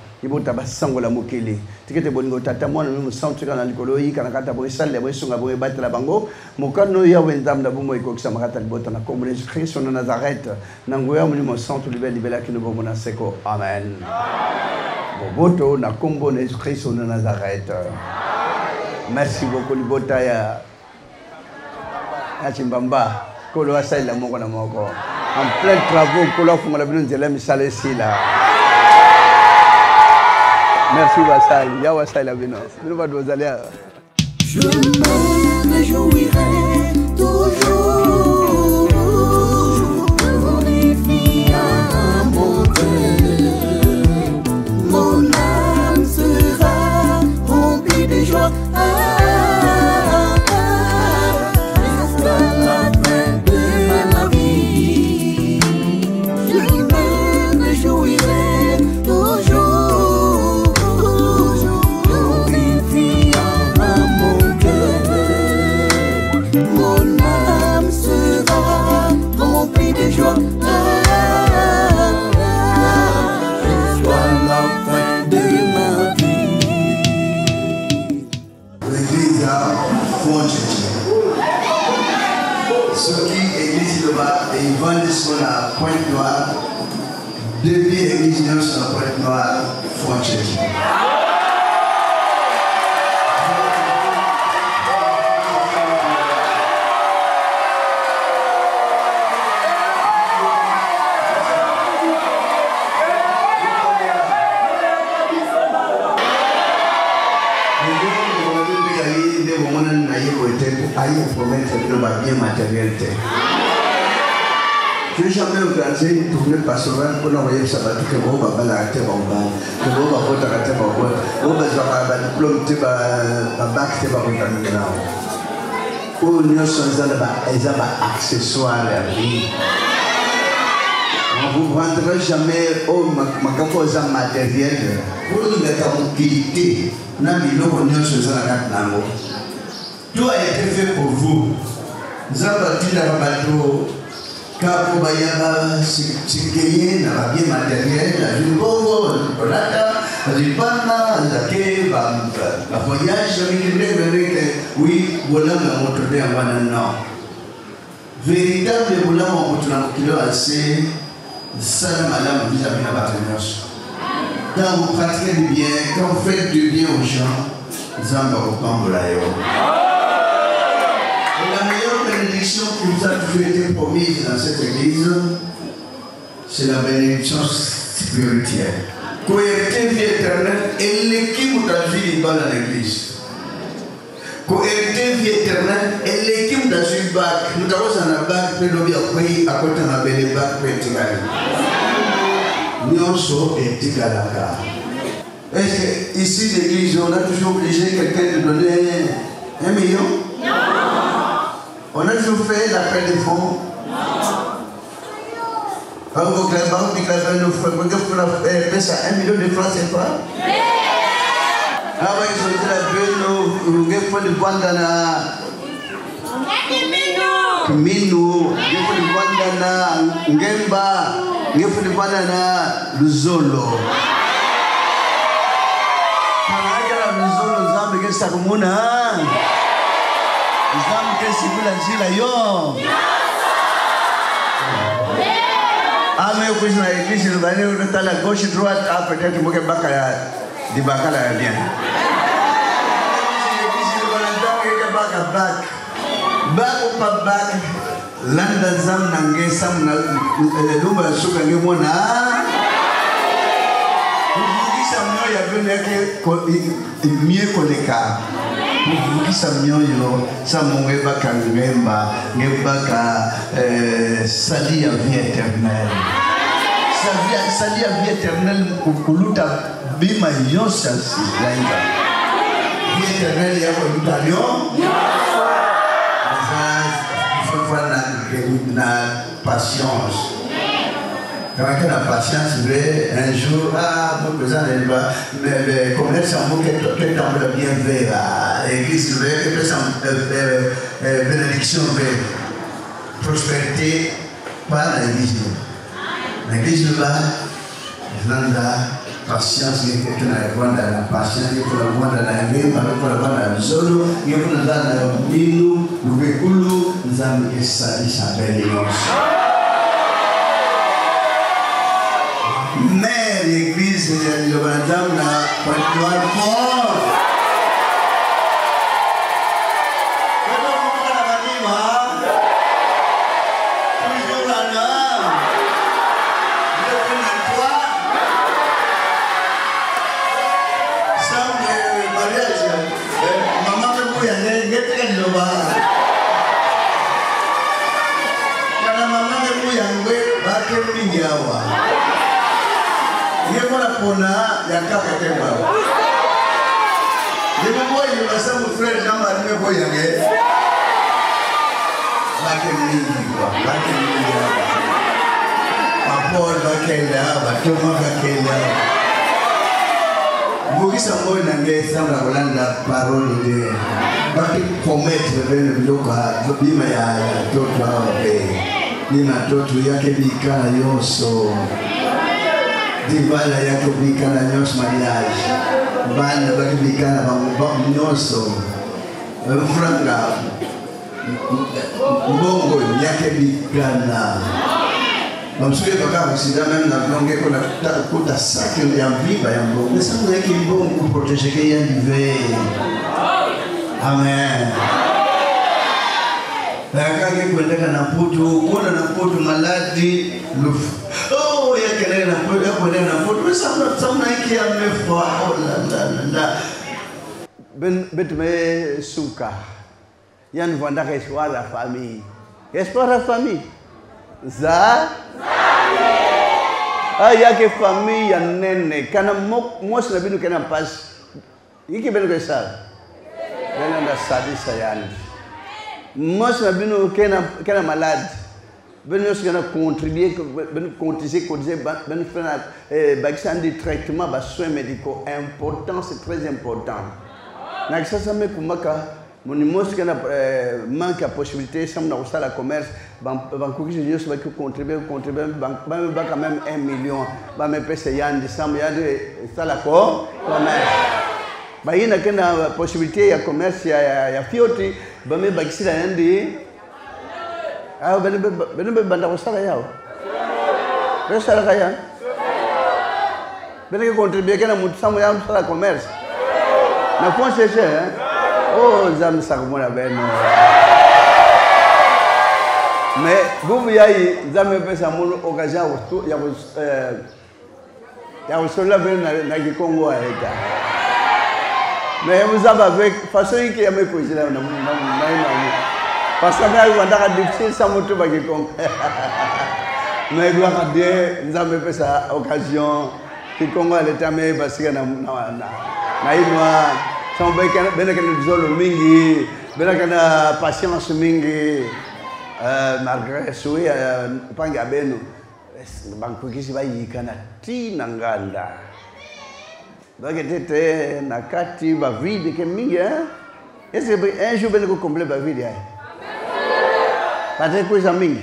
basango la mokele tikete bolingo tata mona mo centre kana likolo yi kana kata bo sel bo sunga bo batela bango mokano ya wenzam na bomo iko kisa makata libota na comme les Christ na Nazareth na nguya molimo centre libela kino bomo na seko amen boboto na kombo na Christ na Nazareth. Merci beaucoup libota ya Achimbamba, Kolo Asai la moko na moko. En plein travaux, Kolo Funga la bino nzela misala ici là. Merci Wasai, ya Wasai la bino. Bino ba dozalia. Je me réjouirai toujours. Je glorifie foncheche. Ce qui église le bas et ils vendent sur la Pointe Noire. Depuis l'église sur la Pointe Noire, foncheche. Aïe, promettre que va bien matérialité. Je n'ai jamais organisé une tournée pastorale pour envoyer ça va tout que vous va la terre en bas, que vous va votre terre en bas, vous va faire un diplôme, tu vas bac, tu vas regarder là. Pour nous, ils ont accessoires à la vie. Vous ne rentrez jamais au magasin matériel. Pour nous, la tranquillité, nous avons mis nos choses à la carte. Tout a été fait pour vous. Nous avons bâti dans le bateau. Quand vous voyez ce qui est dans la vie matérielle, la vie bongo, la voyage, oui, voilà ma moto de Avanana. Véritable boulot, mon moto kilo assez, ça, madame, vous avez la bataille. Quand vous pratiquez du bien, quand vous faites du bien aux gens, vous avez un peu de la meilleure bénédiction qui nous a toujours été promise dans cette église, c'est la bénédiction spirituelle. Cohérité vie éternelle et l'équipe de la vie dans l'église. Cohérité vie éternelle et l'équipe de la vie bac. Nous avons un bac, puis nous avons pris à côté de la belle bac, puis nous sommes éthiques à la carte. Est-ce que ici l'église, on a toujours obligé quelqu'un de donner 1 million? Non. On a toujours fait l'appel des fonds. Non. Vous avez fait 1 million de francs, c'est pas? Oui. Ah oui, ils ont dit la bulle, vous avez fait le bandana. Kimino, vous avez fait le bandana, Ngemba, vous avez fait le bandana, Luzolo. Quand on a Luzolo, vous avez fait ça comme on a. Islam ke sibula zila yo. Ame kuishi na église le bani on est à la gauche droite ah peut-être moke baka ya di baka la bien. Église le bani ke baka back. Back ou pas back. Landa zam nange sam na lumba suka ngi mona. Ukisa myo ya bene ke mie koleka. Ukisa mioyo samunge baka ngemba ngebaka sali ya vie éternelle sali ya vie éternelle kuluta bima yosa silaika vie éternelle ya kuluta yo na patience. Quand la patience veut un jour, mon président n'est pas, mais comme elle s'en moque, qu'elle tombe bien vers l'église, bénédiction, prospérité, pas l'église. L'église là, la patience, il faut la voir dans la patience, il faut la voir dans la vie, il faut la voir dans le solo, il faut la voir dans le minu, le véhicule, nous avons que ça, ça bénédiction. Mais l'église de madame n'a pas de gloire fort. Pona ya kaka temba. Lebo boy ni basa mon frère Jean-Marie me boy yange. Bakeni kwa, bakeni ya. Paul bakela, batoma bakela. Mugisa boy nange samba kolanda parole de. Baki promettre bene biloka bima ya toto awe. Nina toto yake bikana yoso. Dibala yako bikana nyos mariage. Bana baki bikana bang nyoso. franga mbongo yake bigana bamsuke baka sida même na longue ko la kuta sac ya viva ya mbongo mais ça nous yake mbongo pour protéger que ya vive amen Nakake kwendeka na putu, kuna na putu maladi lufu. Oh, ya kelele na putu, ya kwendeka na putu. Mesa samna iki ya mefwa. Oh, la. Bet me suka. Yan vandaka espoir la famille. Espoir la famille. Za? Ah, yake famille ya nene. Kana mos na binu kana pas. Iki benu kesal. Benu na sadi sayani. Moi, je suis malade. Je suis contribuer, cotiser, faire des traitements, des soins médicaux importants, c'est très important. Donc ça me mon immense manque de possibilité, ça me la commerce, je vais contribuer, quand même 1 million, je vais payer ça la commerce. Il y a une possibilité de commerce, il y a fioti, il y a des gens qui ont des contribuer à la commerce. Oh, j'aime ça comme on mais vous voyez, j'aime faire ça mon occasion, il y a un Congo. Mais vous avez avec façon qui a mes couilles là, parce que là, on a difficile ça monte pas qui compte. Mais gloire à Dieu, nous avons fait ça occasion qui Congo à l'état mais parce que na ina ça on veut que nous disons le mingi, ben patience mingi, malgré souhait pas gabeno, banque qui se va y canati nanganda. Donc, c'était nakati ba vide que mingi hein. Est-ce que un jour ben ko complet ba vide hein. Parce que ça mingi.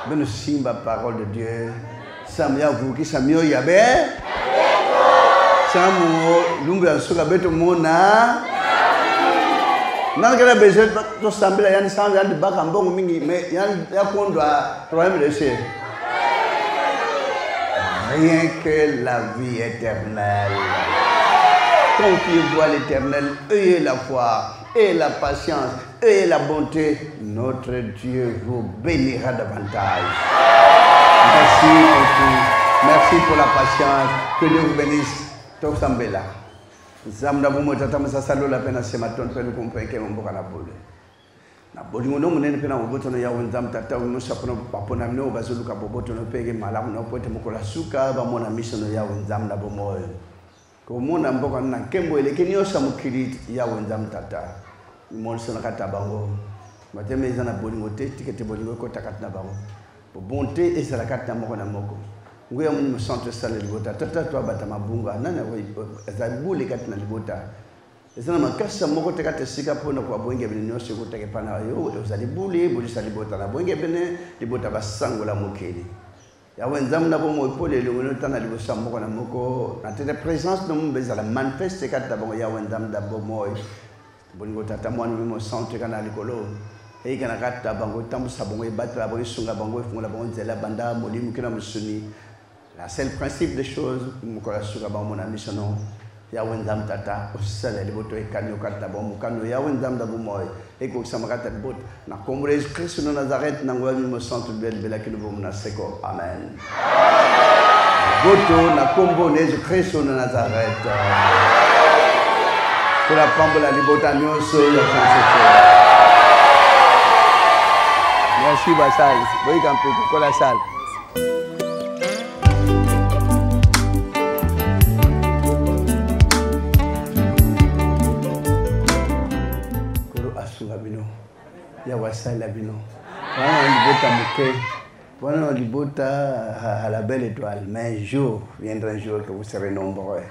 Ben simba parole de Dieu. Samia vous qui samio yabe. Samu lumbu ya suka beto mona. Nangala besoin to sambila yani sambila yani baka mbongo mingi mais yani ya kondwa problème de chez. Rien que la vie éternelle. Confiez-vous à l'éternel, ayez la foi, ayez la patience, ayez la bonté. Notre Dieu vous bénira davantage. Merci pour tout. Merci pour la patience. Que Dieu vous bénisse. Toksambela. Zamda bumo tatamasa salo la pena sematon pelu kumpeke mboka na bole. Na bolingo no munene pena boboto no yawo nzam tata no sapono papona no bazuluka boboto no pege malamu no pote mukola suka ba mona misono yawo nzam na bomoyo ko mona mboka na kembo elekeni osa mukiri yawo nzam tata mon sona kata bango mateme izana bolingo te tikete bolingo ko takata na bango bonté et sala kata moko na moko ngoya mun centre sala libota tata to abata mabunga nana za bule kata na libota ezana makasa moko tekate sika pona kwa bwenge bene nyose ko teke pana yo ezali bule sali bota na bwenge bene libota basango la mokeli ya wenzam na bomo ipole lungono tana libosa moko na moko na tete présence no mbeza la manifeste kata bango ya wenzam da bomo bolingo tata mwana mo centre kana likolo e kana kata bango tambusa bango ibatra bango sunga bango ifunga bango nzela banda molimu kina musuni la seul principe des choses mukola suka bango na missiono ya wenzam tata osala liboto ekanyo kata bomo kanyo ya wenzam da bomoy eko samakata bot na kombre Christ no Nazareth na ngwa mo centre bela kino bomo na seko amen boto na kombo ne Christ no Nazareth pour la pambola libota nyonso ya François. Merci Basal boy kampe ko la salle. Ya wasala bino wana libota muke wana libota à la belle étoile mais un jour viendra un jour que vous serez nombreux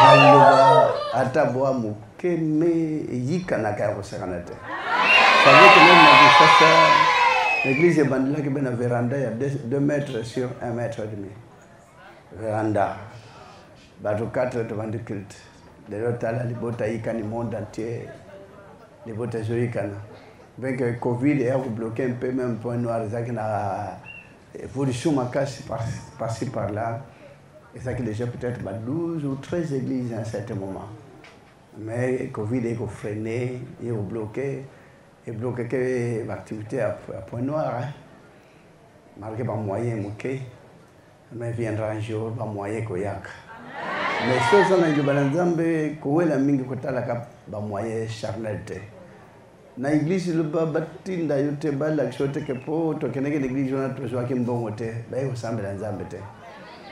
alors ataboa muke me yikana ka ko sakanate ça veut que même na l'église bandila ke bena véranda ya 2 mètres sur 1 mètre et demi véranda bato 4 devant de culte. Les tala les botaïka du monde entier. Les botaïka. Bien que Covid a bloqué un peu même point noir, ça qui n'a évolution macasse par-ci par-là. Et ça qui déjà peut-être 12 ou 13 églises à un certain moment. Mais Covid est freiné, il est bloqué. Et bloqué l'activité à point noir. Hein. Malgré par moyen moqué. Mais viendra un jour par moyen koyak. Mais ce sont les balanzambe kowe la mingi kotala ka ba moyen charnalité. Na église le batinda yote bala chote ke po to keneke l'église on a toujours ki mbongo te ba yo sambela nzambe te.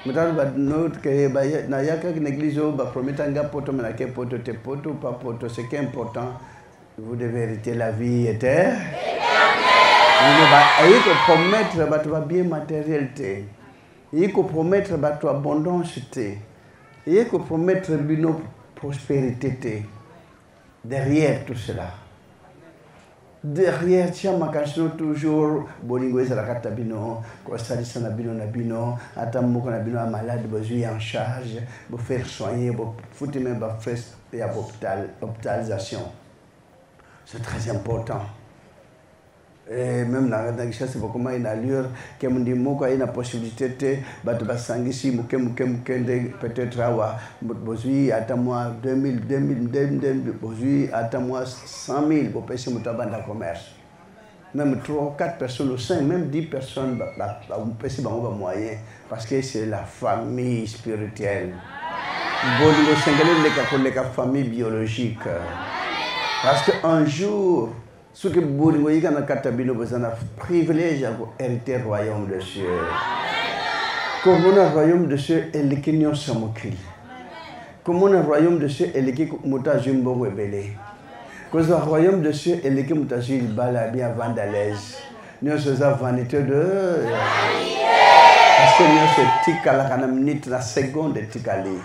Mutalo ba note ke ba na yaka ki l'église ba prometanga poto mena ke poto te poto pas poto, ce qui est important vous devez hériter la vie éternelle. Il faut promettre ba to bien matérialité. Il faut promettre ba to abondance te. Il faut promettre une prospérité derrière tout cela. Derrière, tiens, ma cantion toujours, bolingo est à la carte bino, costalisa na bino na bino, atamoko na bino malade, besoin en charge, pour faire soigner, pour foutre même pour faire hospitalisation. C'est très important. Et même dans la richesse, c'est beaucoup une allure, qui me dit, moi, il y a une possibilité de basangi si, peut-être, besoin, attends-moi 2000, besoin, attends-moi 100 000 pour payer mon tabac dans le commerce. Même 3 ou 4 personnes, ou 5, même 10 personnes, vous payer mon moyen, parce que c'est la famille spirituelle. Bon, le Sénégalais, la famille biologique. Parce qu'un jour, ce que vous voyez dans le un privilège à hériter le royaume de Dieu. Comme le royaume de Dieu est le Kenyon Samokil. Comme le royaume de Dieu est le Kimuta Jumbo Webele. Comme le royaume de Dieu est le Kimuta Jilbala bien vandalaise. Nous sommes vanité de. Parce que nous sommes Tikala Kanamnit la seconde Tikali.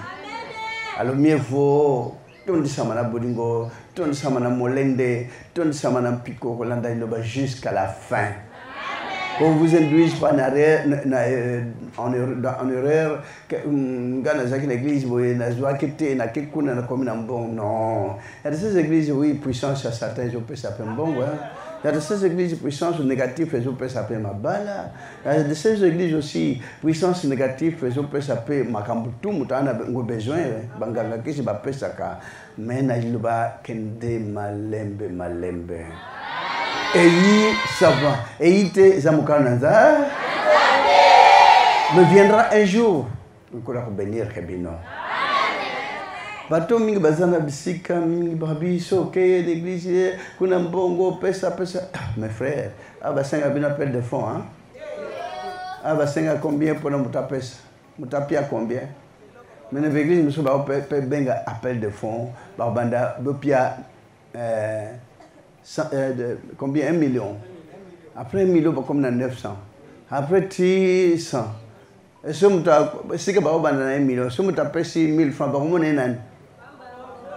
Alors mieux vaut. Tondi samana bolingo, tondi samana molende, tondi samana pico Rolanda Iloba jusqu'à la fin. Qu'on vous induise pas en erreur, que l'église, non. Il y a des églises, oui, puissance à certains, je peux s'appeler bon, il y a de ces églises puissance négative, je peux s'appeler ma bala. Il y a de ces églises aussi puissance négative, je peux s'appeler ma kambutu, mutana besoin, banganga kisi ba pesaka. Mais na iluba kende malembe. Et ça va. Et ite zamukananza. Me viendra un jour. Encore à bénir Kebino. Bato mingi bazana bisika mingi babiso ke l'église kuna mbongo pesa. Mes frères, abasenga bina appel de fonds hein. Abasenga combien pour mutapesa? Mutapia combien? Mais l'église monsieur ba benga appel de fonds, ba banda bopia combien 1 million. Après 1 million comme 900. Après 100. Et si tu as 1 million, si tu as 6 000 francs,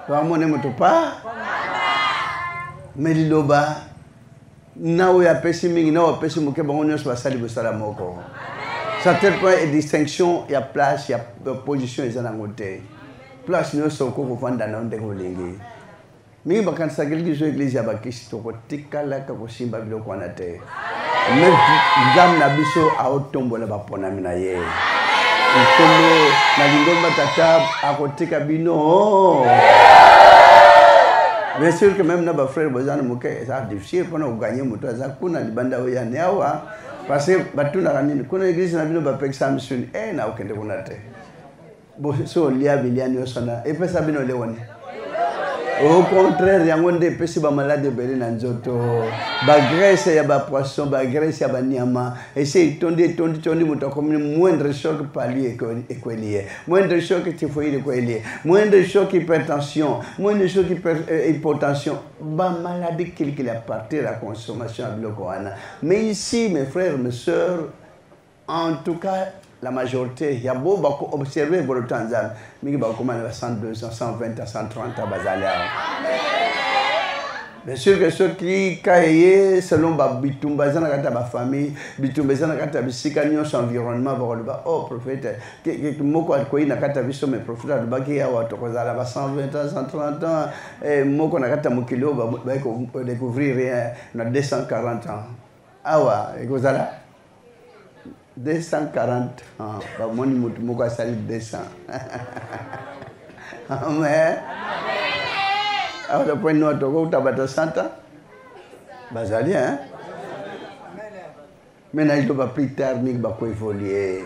tu as pas. Mais liloba, na ya pesi mingi na wa pesi muke bango nyos basali bosala moko. Certains points et distinction, il y a place, il y a position ils en ngote. Place nous soko ko vanda na ndeko lingi. Mingi bakanisa quelque église ya bakristo ko tikala ka ko simba biloko na te. Mais ngam na biso a otombola bapona mina ye. Nkombo na lingomba tata akotika bino. Bien sûr que même nos frères besoin de ça difficile pour nous gagner moto za kuna libanda oya neawa parce que batuna kanini kuna église na bino ba peksa mission na okende kuna te. Bo so lia biliani osana e pesa bino lewoni. Au contraire, yango nde pesi ba malade belé na nzoto. Ba graisse ya ba poisson, ba graisse ya ba nyama. Essaye tondi moto comme moindre choc palier équilié. Moindre choc typhoïde équilié. Moindre choc hypertension, moindre choc hypotension. Ba maladie qu'il a partir la consommation à blocoana. Mais ici mes frères, mes sœurs, en tout cas la majorité, il y a beau observer votre Tanzanie, mais il y a 102, 120, 130 à Bazalia. Bien sûr que ceux qui caillent selon bitumba zana kata ba famille bitumba zana kata bisika nyonso environnement ba oh prophète que moko akoyi na kata biso mais prophète ba ki ya watu kozala ba 120 ans 130 ans et moko na kata mokilo ba ko découvrir na 240 ans awa ekozala 240 ans ba moni mutu moko asali 200 amen. Alors, le point de notre groupe, tu as 100 ans. Bazali, hein? Maintenant, il doit plus thermique, il va évoluer.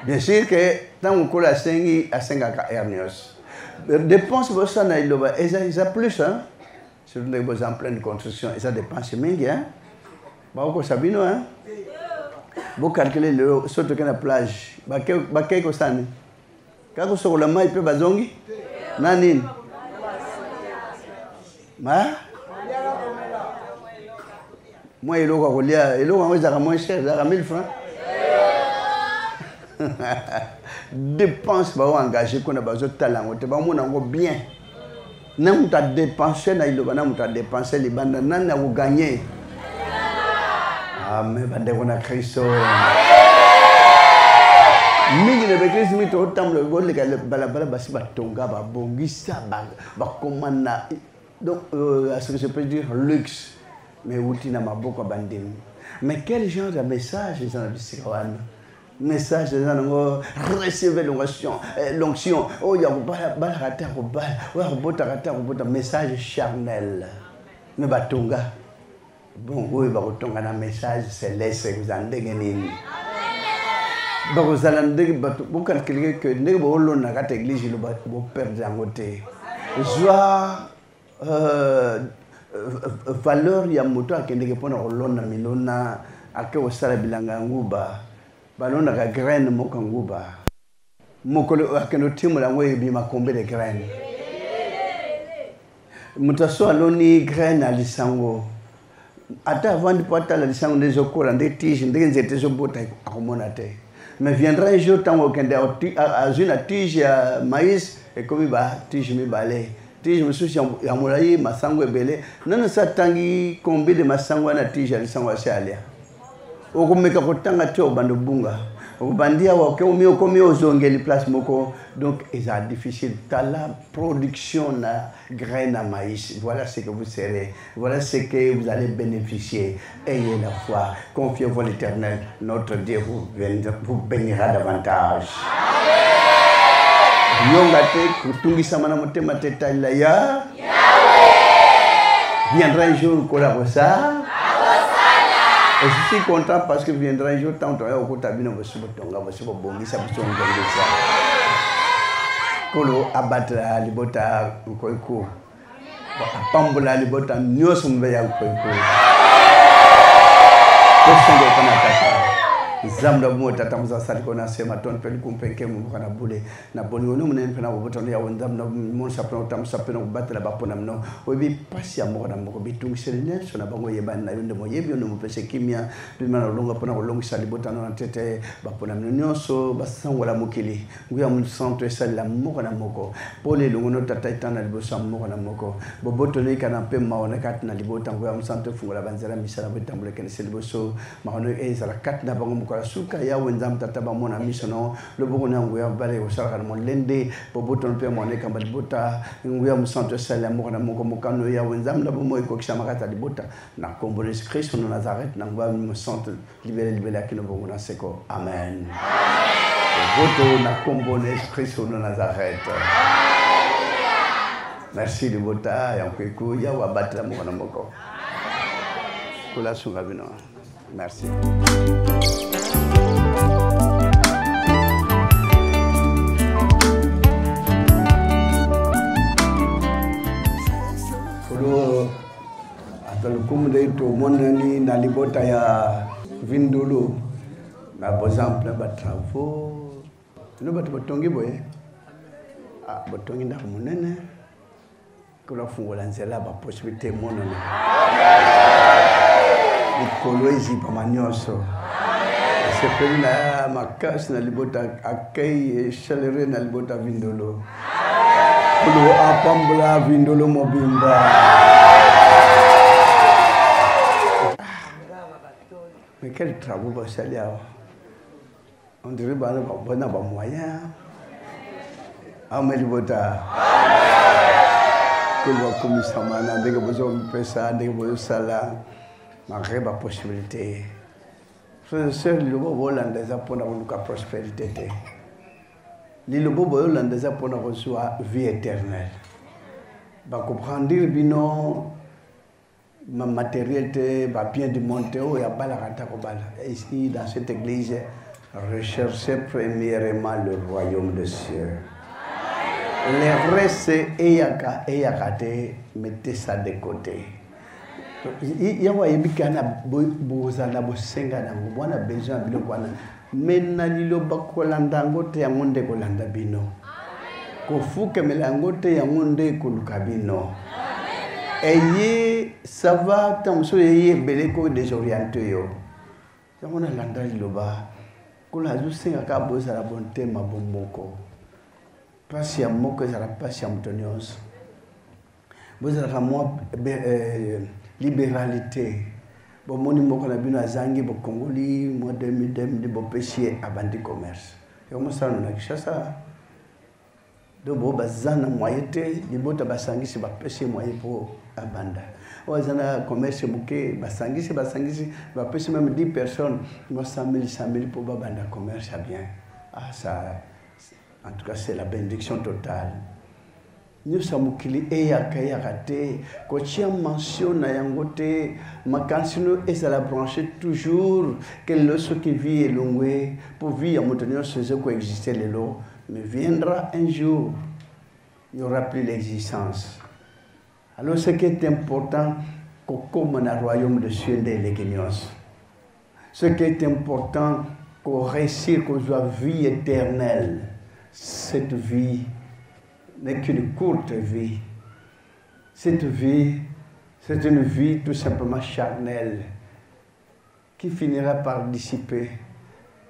Bien sûr que tant qu'on a 5 à hernios. Dépense pour ça, il doit plus, hein? Surtout les beaux en pleine construction, et ça dépense mingi, hein? Bah, on savez, nous, hein? Vous calculez le saut de la plage. Bah, qu'est-ce que ça? Quand vous sortez la main, il peut bazongi? Nanine. Moi, il a moins cher, il a 1000 francs. Dépense, engagé qu'on a besoin de talent, on a bien. Nous avons dépensé, nous avons dépensé les bandes, nous avons gagné. Amen, on a créé ça. Mingi na bekris mi to tam le gol le balabala basi batonga ba bongisa ba komana. Donc, ce que je peux dire, luxe, mais outil n'a pas beaucoup abandonné. Mais quel genre de message les gens ont message les gens ont recevé l'onction. Oh, il y a un message charnel. Mais batonga. Bon, oui, batonga un message céleste, vous en dégainez. Vous allez vous calculer que ne vous l'on a église, vous perdez en côté. Joie. Valeur ya moto akendeke pona kolona milona ake osala bilanga nguba balona ka graine moko nguba moko akendo timula ngwe bi makombe de graine mutaso aloni graine alisango ata avant de porter la lisango des okola des tiges des nzete zo bota akomona te mais viendra un jour tant okende a une tige ya maïs et comme ba tige mi balé. Je me suis dit, il y a un masango belé. Non, ça tangi combien de masango na tige à lisango alia. Au comme que kotanga to bando bunga. Au bandia wa ke omi okomi ozongeli place moko. Donc il est difficile. T'as la production na graine à maïs. Voilà ce que vous serez. Voilà ce que vous allez bénéficier. Ayez la foi. Confiez-vous en l'Éternel. Notre Dieu vous bénira davantage. Yongate kutungi samana motema tetala ya viendra un jour kolabosa et je suis content parce que viendra un jour tant on au kotabino bosubo tonga bosubo bongisa bosubo ngolisa kolo abatra libota koiko apambola libota nyoso mbeya koiko kosengo kana kata Zamda mo tata muza sali kona sema ton peli kumpenke mu kana bule na boni wono munen pena ko boton ya wondam na mon sapno tam sapno batela bapona mno obi pasi ya mo na mo bitung selene so na bango yeban na yonde mo yebi no mo pese kimia bima na longa pona ko longi sali botano na tete bapona mno nyoso basangola mokili nguya mu centre sali la mo kana moko pole longo no tata itana liboso mo kana moko boboto ne kana pe maona kat na libota nguya mu centre fungola banzela misala betambule kene seliboso maono ezala kat na bango kwa suka ya wenzam tata ba mona misono le bogo na nguya bale o sala mo lende boboto pe mo ne kamba libota nguya mu centre sala mo kana moko mokano ya wenzam la mo ko kisha makata libota na kombo de Christ no Nazareth na nguya mu centre libéré akino bogo na seko amen boboto na kombo de Christ no Nazareth merci de bota ya kweku ya wa batla mo kana moko kula sunga bino merci. Atau kumde itu monani nalibota ya vindulu na bozample ba travaux no bat botongi boye botongi nda munene kula fungola nzela ba possibilité monana ikoloezi pa manyoso sepeli na makasi na libota akei chalere na libota vindulu kulo apambula vindulu mobimba quels travaux va salir? On dirait qu'on a des moyens. Amelibota. Que le commissaire dès que vous avez ça, dès que vous avez ça, malgré la possibilité. Frères le beau hollandais pour la prospérité. Le beau hollandais pour la vie éternelle. Bah comprendre bino ma matérialité va bien de monter au ya bala kata ko bala. Ici dans cette église, recherchez premièrement le royaume des cieux. Les restes eyakate mettez ça de côté. Il y a un bikana bozana bosenga na bwana besoin bino kwana mena lilo bakolanda ngote ya monde kolanda bino. Kofuke melangote ya monde koluka bino. Eye ça va tamso eye beleko désorienté yo. Yamona landa lilo ba kola zu senga ka bozala bonté mabomoko. Pasi ya moko ezala pasi ya mutonios. Bozala moi libéralité. Bon moni moko na bino azangi bo Congoli moi 2000 bo pêchier abandi commerce. Yo mo sana na kishasa. Do bo bazana moyete libota basangisi ba pêchier moyen pour abanda. Ozana commerce bouquet basangisi ba pêchier même 10 personnes, moi 100 000 pour babanda commerce bien. Ah ça en tout cas c'est la bénédiction totale. Nous sommes kili eyakate ko chia mention na yangote makansino et ça la brancher toujours que le ce qui vit est longue pour vivre maintenir ce qui existait les lots mais viendra un jour il y aura plus l'existence. Alors ce qui est important comme dans le royaume de Dieu de l'Église. Ce qui est important qu'on réussisse qu'on soit vie éternelle. Cette vie n'est qu'une courte vie. Cette vie, c'est une vie tout simplement charnelle qui finira par dissiper.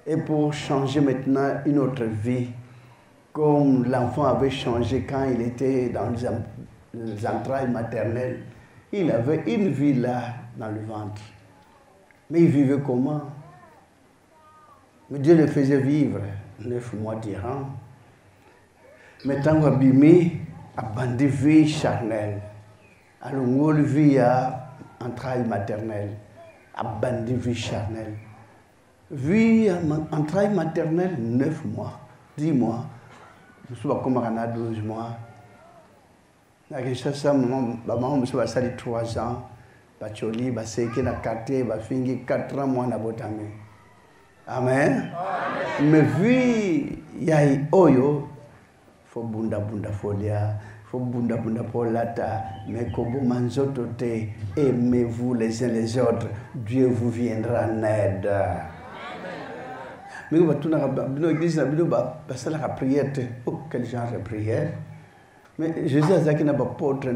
Et pour changer maintenant une autre vie, comme l'enfant avait changé quand il était dans les entrailles maternelles, il avait une vie là dans le ventre. Mais il vivait comment? Mais Dieu le faisait vivre 9 mois durant. Mais tant qu'abîmé, abandonné vie charnelle, alors on vit à entrailles maternelles, abandonné vie charnelle. Vie entrailles maternelles 9 mois, 10 mois, je suis comme à 12 mois. Maman, je suis à 3 ans, Bacholi, Baseki, na quartier, Bafingi, 4 ans, moi, na botame. Amen. Mais vie, yai oyo, faut bunda folia, faut bunda polata, mais comme manzoto te, aimez-vous les uns les autres, Dieu vous viendra en aide. Mais vous avez une église, vous avez la prière, oh, quel genre de prière? Mais Jésus a dit qu'il n'a pas porte,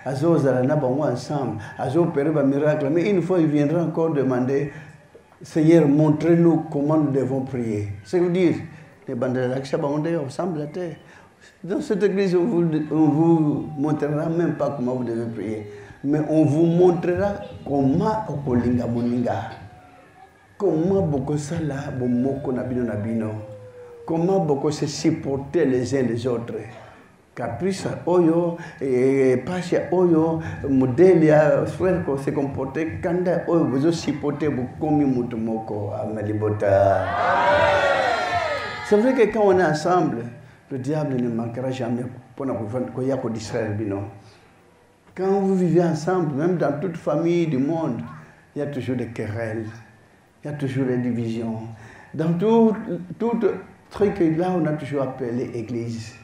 Azo n'a pas ensemble, Azo opéré un miracle, mais une fois il viendra encore demander, Seigneur, montrez-nous comment nous devons prier. C'est vous dire, les bandes de l'action, on est ensemble la terre. Dans cette église, on vous montrera même pas comment vous devez prier. Mais on vous montrera comment okolinga moninga. Comment beaucoup ça là, bomoko nabino. Comment beaucoup se supporter les uns les autres. Caprice oyo, pasha oyo, modèle frère qu'on se comporter, kanda oyo, vous supporter beaucoup mutumoko à Malibota. C'est vrai que quand on est ensemble, le diable ne manquera jamais pour nous distraire. Quand vous vivez ensemble, même dans toute famille du monde, il y a toujours des querelles, il y a toujours des divisions. Dans tout truc là, on a toujours appelé église.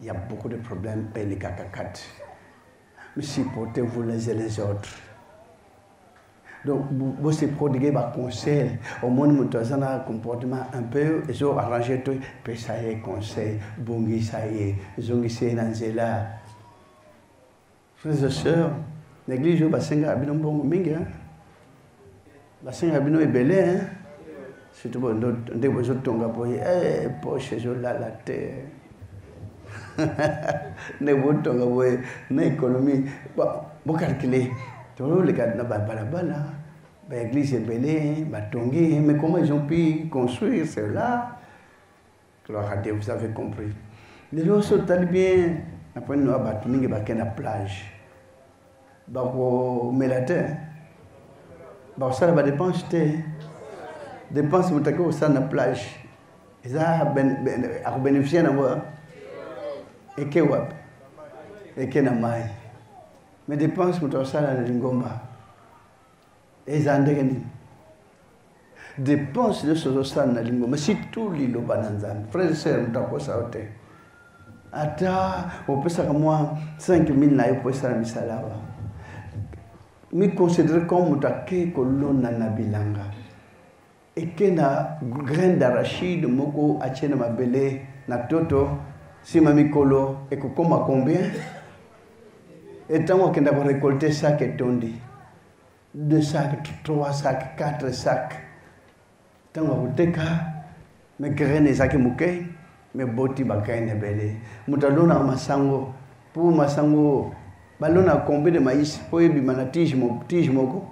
Il y a beaucoup de problèmes, les cacacat. Mais supportez-vous les uns les autres. Donc, vous se prodiguez par conseil. Au moins, vous avez un comportement un peu, ils ont arrangé tout, puis ça y est, conseil, bongi, ça y est, zongi, c'est nanzela. Frères et sœurs, l'église, basenga abino bongo mingi, basenga abino ebele, hein. Surtout, on dit que vous tonga boye, poche, je la terre. Ne vous tonga boye, l'économie, bon calculer. Les gars na balabala l'église est belle, Batongi, mais comment ils ont pu construire cela? Gloire à Dieu, vous avez compris. Les gens sont bien, après nous avons battu la plage. Bako melate, bako ça va dépenser, dépense mutake au sein de la plage. Ils ont bénéficié de moi. Et que wap, et que na mai. Mais dépense mutake au sein de l'ingomba. Et ils ont dégagé. Dépense de ce au sein de l'ingomba. Si tout l'île bananzan, frère et sœur mutake au sein de l'ingomba. Ata, on peut savoir moi 5 000 naïs pour ça misalaba. Mais considéré comme mutake kolona na bilanga. Et que na grain d'arachide moko achena mabele na toto si mamikolo et que comme combien et tant qu'on a récolté sac et tondi 2 sacs 3 sacs 4 sacs tant qu'on teka mais grain et sac muke mais boti bakaine belé mutalona masango pour masango balona combien de maïs pour bimana tige moko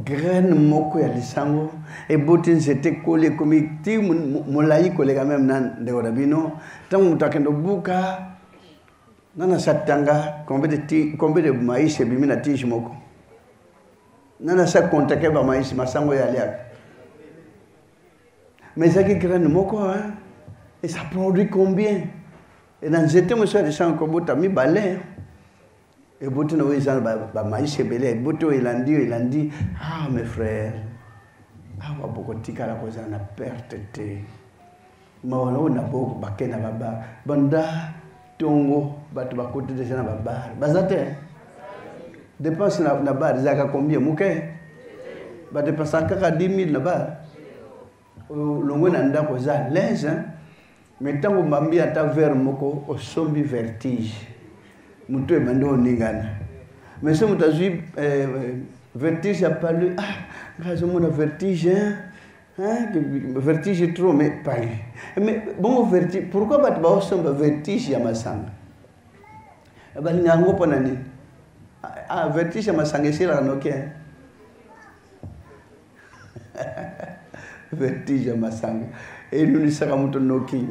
graine moko ya lisango et boti c'était collé comme ti molai collé quand même nan de orabino tant mutakendo buka nana satanga combien de maïs et bimina tige moko nana sa contacter ba maïs masango ya lia. Mais ça qui graine moko hein et ça produit combien? Et dans jeté monsieur de sang comme bota mi balai et boti no wizan ba maïs belé boto il a dit ah mes frères ah wa bokotika la koza na perte te mawana na boko bakena baba banda tongo batu bakote déjà na baba bazate dépense na bar zaka combien muke ba dépense kaka 10 000 na bar longo na ndako za linge mais tango mambi ata vers moko o sombi vertige muto ebando ningana mais ce mutazui vertige a parlé ah grâce au mon vertige hein vertige trop mais pas lui mais bon vertige pourquoi bat ba somba vertige ya masanga bali ngango pona ni ah vertige ya masanga sila noke vertige ya masanga et nous sera muto noki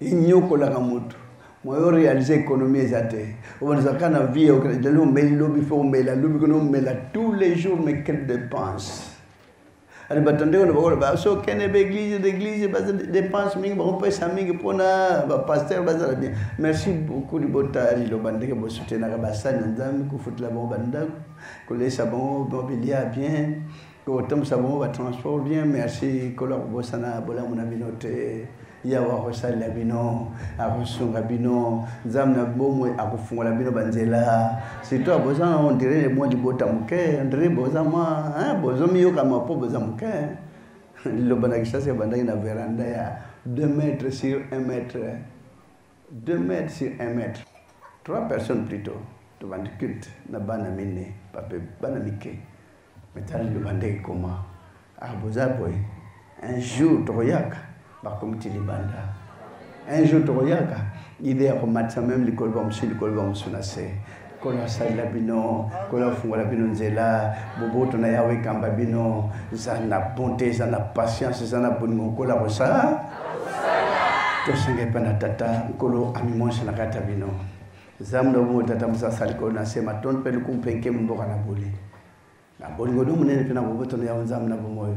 inyoko la kamuto moi réaliser économie ezate on va zakana vie au de l'eau mais lobby faut mais la lobby qu'on met là tous les jours mais quelle dépense allez batande on va so kene d'église base dépense mingi on peut ça mingi pona ba pasteur bazala bien merci beaucoup du botali lo bandeke bo soutenir ba sana nzambe ku futla bon banda ko laisse bon mobilier bien ko tom sabon ba transport bien merci ko la bo sana bola mon aminote yawa hosala bino akusunga bino zamna bomo akufungola bino banzela sito abozana on dirait les mois du botamuke ndre bozama hein bozomi yo kama po bozamuke lo banakisha se bandaki na veranda ya 2 mètres sur 1 mètre 2 mètres sur 1 mètre 3 personnes plutôt to bandi culte na bana mine pape bana mike metali lo bandaki koma bozaboy un jour toyaka bakomiti libanda un jour toyaka idée ko matsa même l'école va msuna se kola sala bino kola fungola bino nzela boboto na yawe kamba bino za na bonté za na patience za na boningo kola kosa to senge pana tata kolo amimonse na kata bino zamdo mo tata musa saliko na sema ton pelu kumpenke mboka na boli na bolingo do munene pena boboto na yawe zamna bomoyo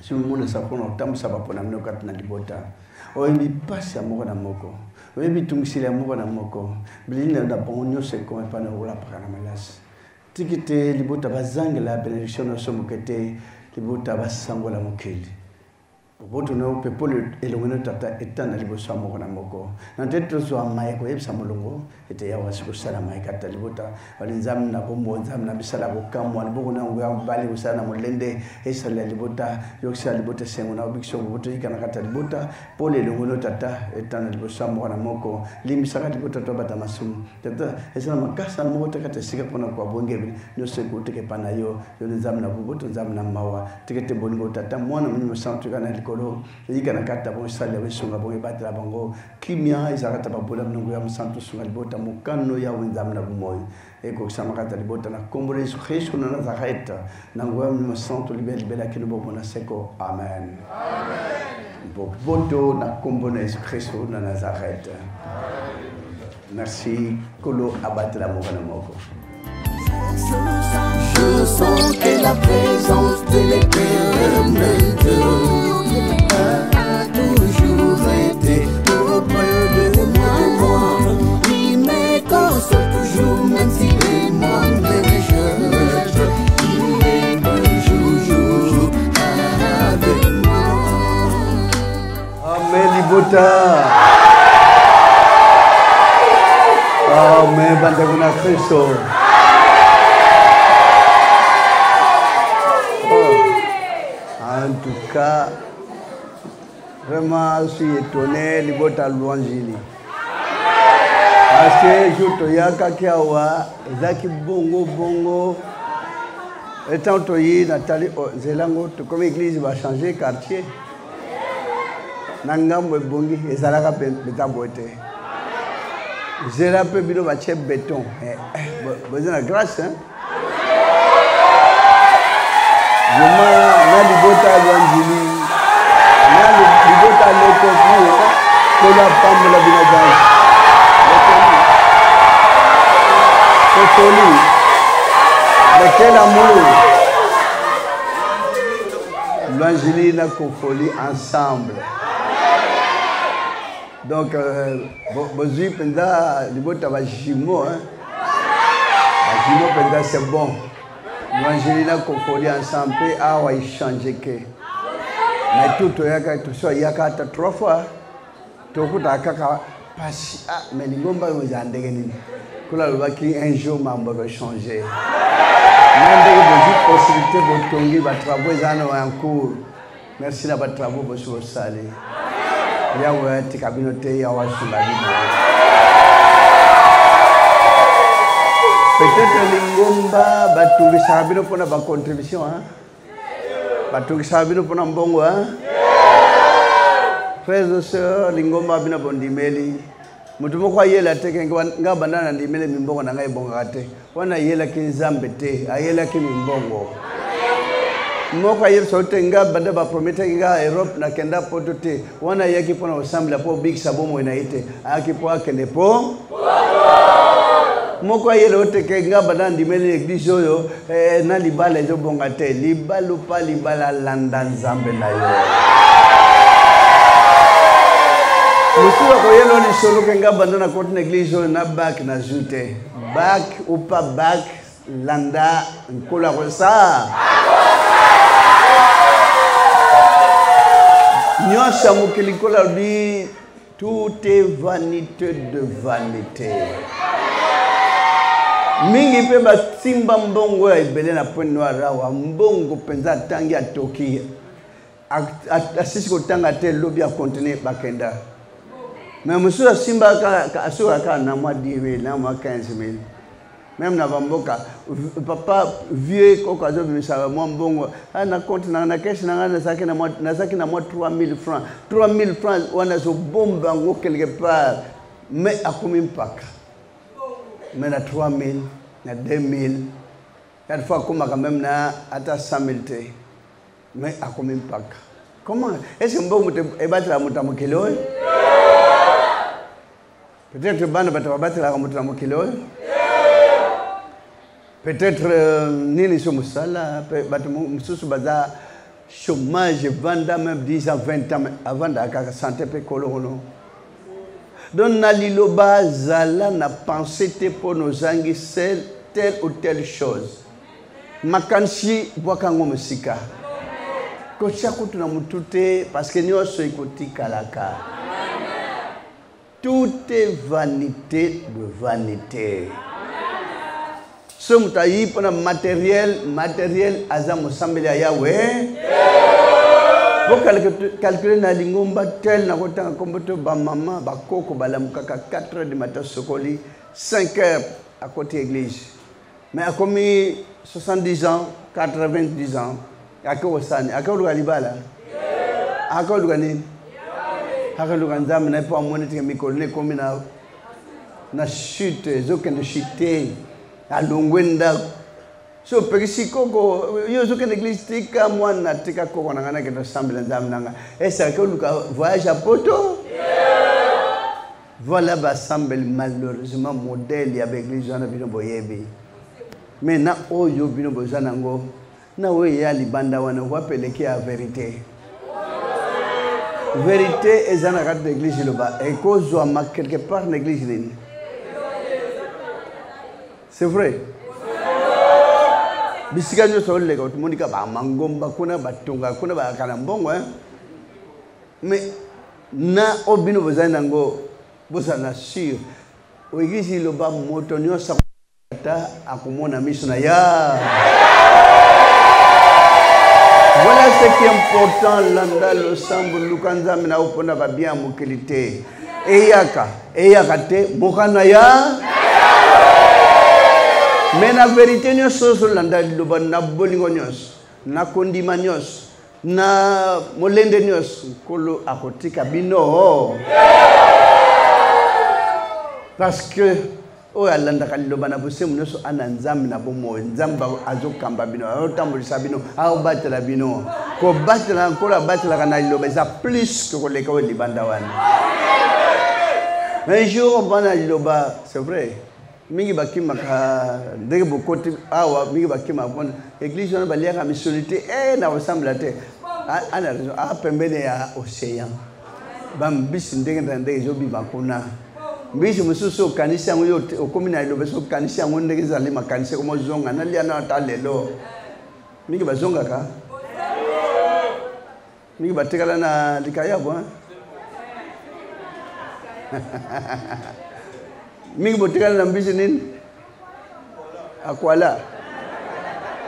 si mona sapona tam sabapona mnokat na libota oyebi pasi ya moko na moko oyebi tungisili ya moko na moko bilina na bonyo se ko pa na ola pa na malasi tikite libota bazangela benediction no so mokete libota basangola mokeli boboto no pepole elongena tata etana libosa moko na moko na teto so amaye ko yebisa molongo ete ya wasiku sala mai kata libota balinzam na bombo nzam na bisala ko kamwa liboko na ngwa bali usana molende esala libota yoksa libota sengo na obikso boboto ikana kata libota pole elongena tata etana libosa moko na moko limisaka libota to bata masumu tata esala makasa moko takata sika pona kwa bongebi no se ko teke pana yo nzam na boboto nzam na mawa tikete bolingo tata mwana mnyimo santu kana likolo yika na kata bon sala we sunga bon batela bango kimia izakata babola mnongo ya msanto sunga libota mukano ya wenzam na bumoyo eko kusama kata libota na kombole Yesu Kristo na Nazareth na ngoya msanto libela kino bobo na seko amen boto na kombole Yesu Kristo na Nazareth merci kolo abatela mokana moko. Je sens que la présence de l'Éternel a toujours été auprès de moi. Il me console toujours, même s'il est moi pécheur. Il est toujours avec moi. Amen, Libota. Amen, Bandaguna Christo. En tout cas, vraiment, je suis étonné de votre louangili. Parce que je suis yaka kiawa, zaki bongo bongo. Étant toyi Nathalie Zelango, comme l'église va changer quartier. Nangam bongi, et Zalaka beta boite. Zela pe bino va chef béton. Besoin de grâce, hein. Je m'en libota l'Angélie, je libota l'école pour la femme de la binadage. C'est folie. Mais quel amour. L'Angélie n'a qu'au folie ensemble. Donc, Bozi Penda, libota va jimo, hein. Jimo Penda c'est bon. L'Angélina confondit ensemble, ah ouais, changer que. Mais tout yaka, tout ça yaka 3 fois. Tout coup d'akaka passe. Ah, mais l'ingomba vous a ndegeni. Kula lubaki un jour mambo va changer. N'andege de possibilité de tongi va travailler en cours. Merci la bat travaux pour se saler. Ya ouais, tes cabinotés ya ouais sur la vie. Peut-être l'ingomba batu kisabino pona ba contribution hein. Batu kisabino pona mbongo hein. Frères et sœurs, l'ingomba bina bondimeli. Mutu moko yela teke nga bandana ndimele mimbongo na ngai bonga te. Wana yela kinzambe te, ayela kimimbongo. Moko yela sote nga banda ba promete nga Europe na kenda poto te. Wana yaki pona ensemble po big sabomo inaite. Aki po akene po. Moko yele oteke nga bana ndimeli église oyo na libala ezo bonga te libalo pa libala landa nzambe na yo Musuwa ko yelo ni solo ke nga bana na kote na église oyo na bac na jute bac ou pas bac landa nkola ko sa Nyosha mukili kola di tout est vanité de vanité Mingi pe ba simba mbongo ya ibele na point noir rawa mbongo penza tangi atoki asisi ko tanga te lobi a continuer bakenda mais monsieur simba ka asura ka na mwa 10 000 na mwa 15 000 même na bamboka papa vieux ko ka zo bimisa mwa mbongo na compte na cash na ngana saki na mwa 3000 francs 3000 francs wana zo bomba ngo quelque part mais akomi mpaka mais na 3000, na 2000, cette fois comme quand même na ata 100 000 te, mais à combien de packs? Comment? Est-ce que bon et battre la mutamukilo? Peut-être ban battre la mutamukilo? Peut-être nini somusala, battre mususu baza chômage vanda même 10 à 20 ans avant d'aka santé pe koloro. Donc, Naliloba Zala n'a pensé pour nos anguilles telle ou telle chose. Makanshi Bokango Musika. Kochaku tunamutute parce que nous sommes écoutés kalaka. Tout est vanité de vanité. Ce mutayi pour le matériel azam sambeli Yahweh. Vous calculez na lingomba tel na kotanga komboto ba mama ba koko balamukaka 4h du matin sokoli 5h à côté église mais a commis 70 ans 90 ans akosani akolu galibala akoluka nini akoluka nzambe na po amoni te mikolo ne komi na chute zokende chute alongwe ndako so pekisi koko yo zokende église tika mwana tika koko na ngana kendo sambela nzambe nanga esa akoluka voyage à poto voilà basambel malheureusement modèle ya l'église wana bino boyebi mais na oyo bino bozana ngo na we ya libanda wana wapeleke ya vérité vérité ezana kat l'église loba et kozwa ma quelque part l'église nini c'est vrai bisika nyoso leka utumonika ba mangomba kuna batunga kuna ba kana mbongo mais na obino bozana ngo bozana sur l'église loba moto nyoso akumona miso na ya. Voilà ce qui est important landa lo sambu lukanza mina upona babia mukilite eyaka te mokana ya mais na vérité nyonso so landa loba na bolingo nyonso na kondima nyonso na molende nyonso kolo akotika bino parce que o alanda kaliloba na bosemu nyonso ana nzambe na bomo nzamba azokamba bino atambolisa bino aobatela bino ko batela nkola batela kana liloba za plus que koleka we libanda wana un jour bana liloba c'est vrai mingi bakima ka ndenge bokoti awa mingi bakima bon église wana baliaka missionité na ressemble te ana raison pembene ya océan bambisi ndenge zobi bakuna mbisi mususu kanisa yangu yote okomina ilo beso kanisa yangu ndenge zali makanisa komo zonga na lia na talelo mingi bazonga ka mingi batekala na likaya bo mingi botekala na mbisi nini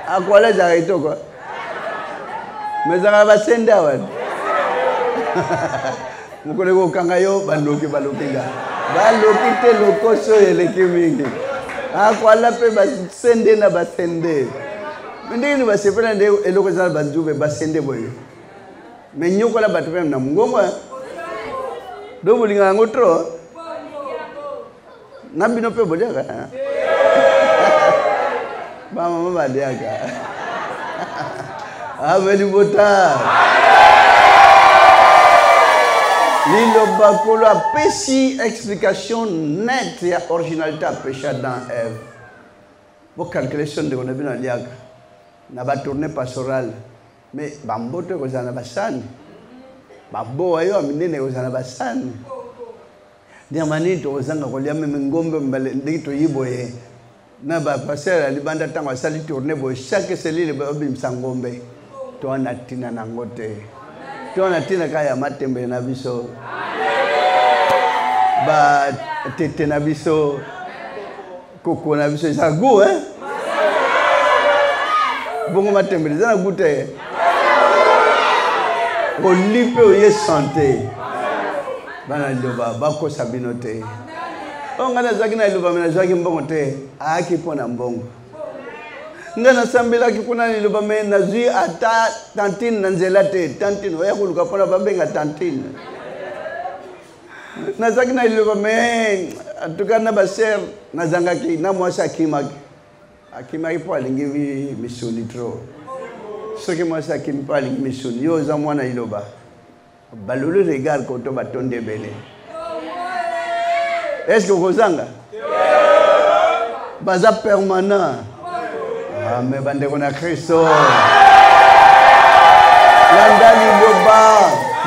akwala za itoko mezanga basenda wani mukole ko kangayo baloki nga balokite lokoso eleki mingi akwala pe basende na basende ndenge basepela nde eloko za banzube basende boyo menyokola batu pe na mungongo do bulinga ngotro na bino pe boliaka ba mama baliaka abeli bota Liloba kolo a pesi explication nette ya originalité à péché dans Ève. Vos calculations de on na liaga na ba tournée pastorale mais bamboto ko zana basani babo ayo aminene ko zana basani dia manito ko zanga ko liame ngombe mbale ndito yiboye na ba passer libanda tango sali tournée bo chaque cellule ba bimsa ngombe to anatina na ngote tona tina kaya matembe na biso ba tete na biso koko na biso za go bongo matembe za gute olipe oye santé bana loba bako sabinote ongana zakina loba mena zaki mbongo te aki pona mbongo ngana sambela kikuna liloba me nazui ata tantine nanzela te tantine oya kuluka pona babenga tantine nazaki na liloba me atukana baser nazanga ki na mwasa akimaki po alingi misuni tro soki mwasa akimi po alingi misuni yo za mwana liloba balulu regard ko to batonde bele est-ce que kozanga baza permanent mais bande kona Kristo landa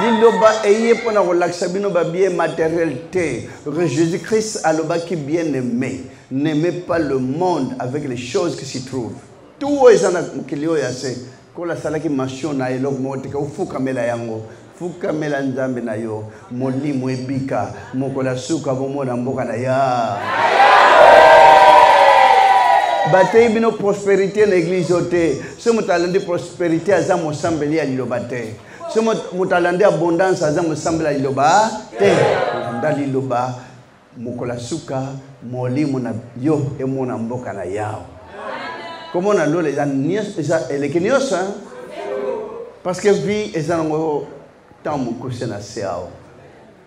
liloba eye pona kolakisa bino ba bien matériel te Jésus Christ aloba ki bien aimé n'aimez pas le monde avec les choses qui s'y trouvent tout ezana mukilio ya se kola salaki mention na eloko mote ka ufuka mela yango fuka mela nzambe na yo molimo ebika mokola suka bomona mboka na ya Bataille bino prospérité l'église ote. Ce mutalande prospérité aza mosambeli ya liloba te. Ce mutalande abondance aza mosambeli ya liloba te. Nda liloba mokola suka molimo na yo emona mboka na yao. Comment on a l'eau les eleki nyonso parce que vie eza ngo tant mokuse na seao.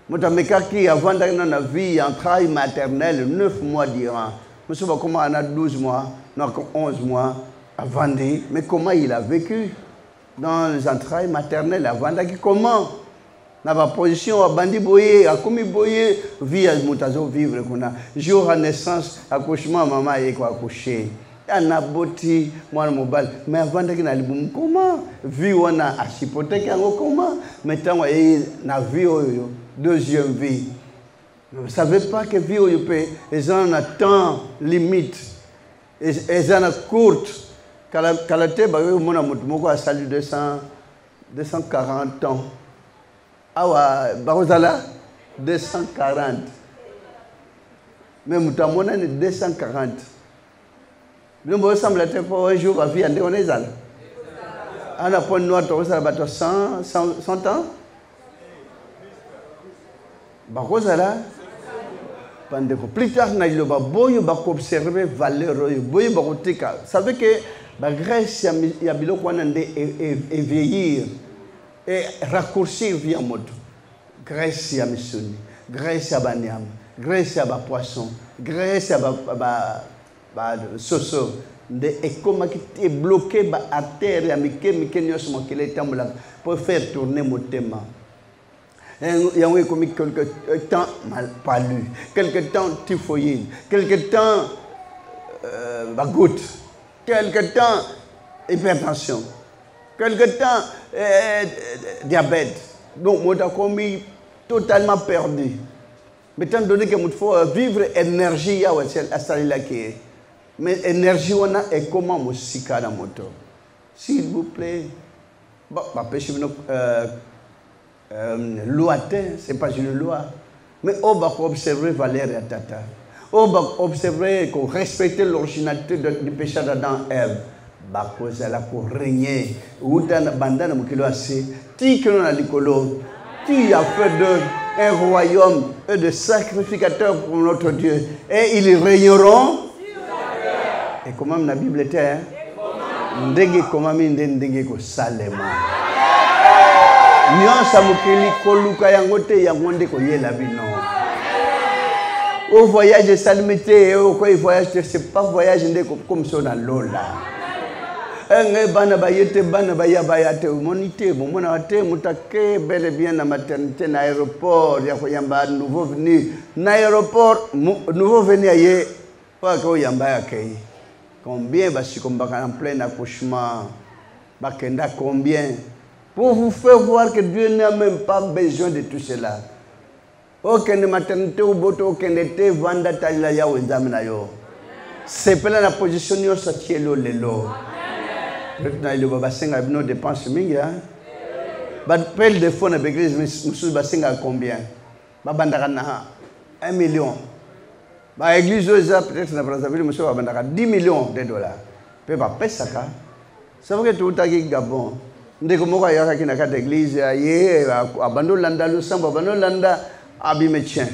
Motamekaki avant dans la vie en travail maternel 9 mois durant. Monsieur comment on a 12 mois, non 11 mois avant de, mais comment il a vécu dans les entrailles maternelles avant de comment na ba position a bandi boye a komi boye vie mutazo vivre kuna jour à naissance accouchement maman est quoi accoucher ana boti mwana mobile mais avant de na libumu comment vie wana a hypothèque ngo comment maintenant na vie oyo deuxième vie. Vous ne savez pas que vie oyo peut ils ont un temps limite ils ont courte kalate ba yo mona mutu moko a salu 240 ans. Awa Barozala 240. Mais Moutamona 240. Nous me semble être pour un jour à vie en Déonésal. On a point noir de 100 ans. Barozala. Plus tard, on a eu observer valeur. Vous savez que la Grèce, il y a et vieillir. Et raccourcir vie en mode. Grèce ya misuni, Grèce ya banyama, Grèce ya ba poisson, Grèce ya ba soso. Et comment qui est bloqué ba à terre ya mike nyos mokele tambola pour faire tourner mon thème. Il y a quelque temps mal palu, quelque temps typhoïde, quelque temps goutte, quelque temps hypertension. Quelque temps, diabète. Donc, moi, j'ai totalement perdu. Mais étant donné que il faut vivre énergie, mais énergie, on a et comment on s'y dans la moto. S'il vous plaît, bon, loi, ce n'est pas une loi. Mais on va observer Valérie et Tata. On va observer qu'on respecte l'originalité du péché d'Adam et Ève. Bakozala ko régner udana bandana mukilo assez ti que na likolo tu as fait un royaume et de sacrificateurs pour notre Dieu et ils régneront et comment la Bible était ndenge comment ndenge ko salema nyonsa mukili koluka yango te yango nde ko yela bino. Au voyage salimité au voyage c'est pas voyage comme ça dans Lola. Bana bayete bana bayate monité mona te mutake bel et bien na maternité na aéroport ya koyamba nouveau venu na aéroport nouveau venu aye pa ko yamba akei combien basikombaka en plein accouchement bakenda combien pour vous faire voir que Dieu n'a même pas besoin de tout cela. Aucune maternité ou boto aucune été vanda talila ya wenzamna yo c'est pas la position yo satielo lelo. Maintenant, il y a des dépenses mingi. Belle de fonds dans l'église, nous avons combien? 1 million. L'église, peut-être dans Brazzaville, nous avons 10 millions de dollars. Peu pas ça. Ça veut dire que tout est Gabon. Nous avons l'église, abandonne l'Andalousie, abandonne l'Anda, abimetiens.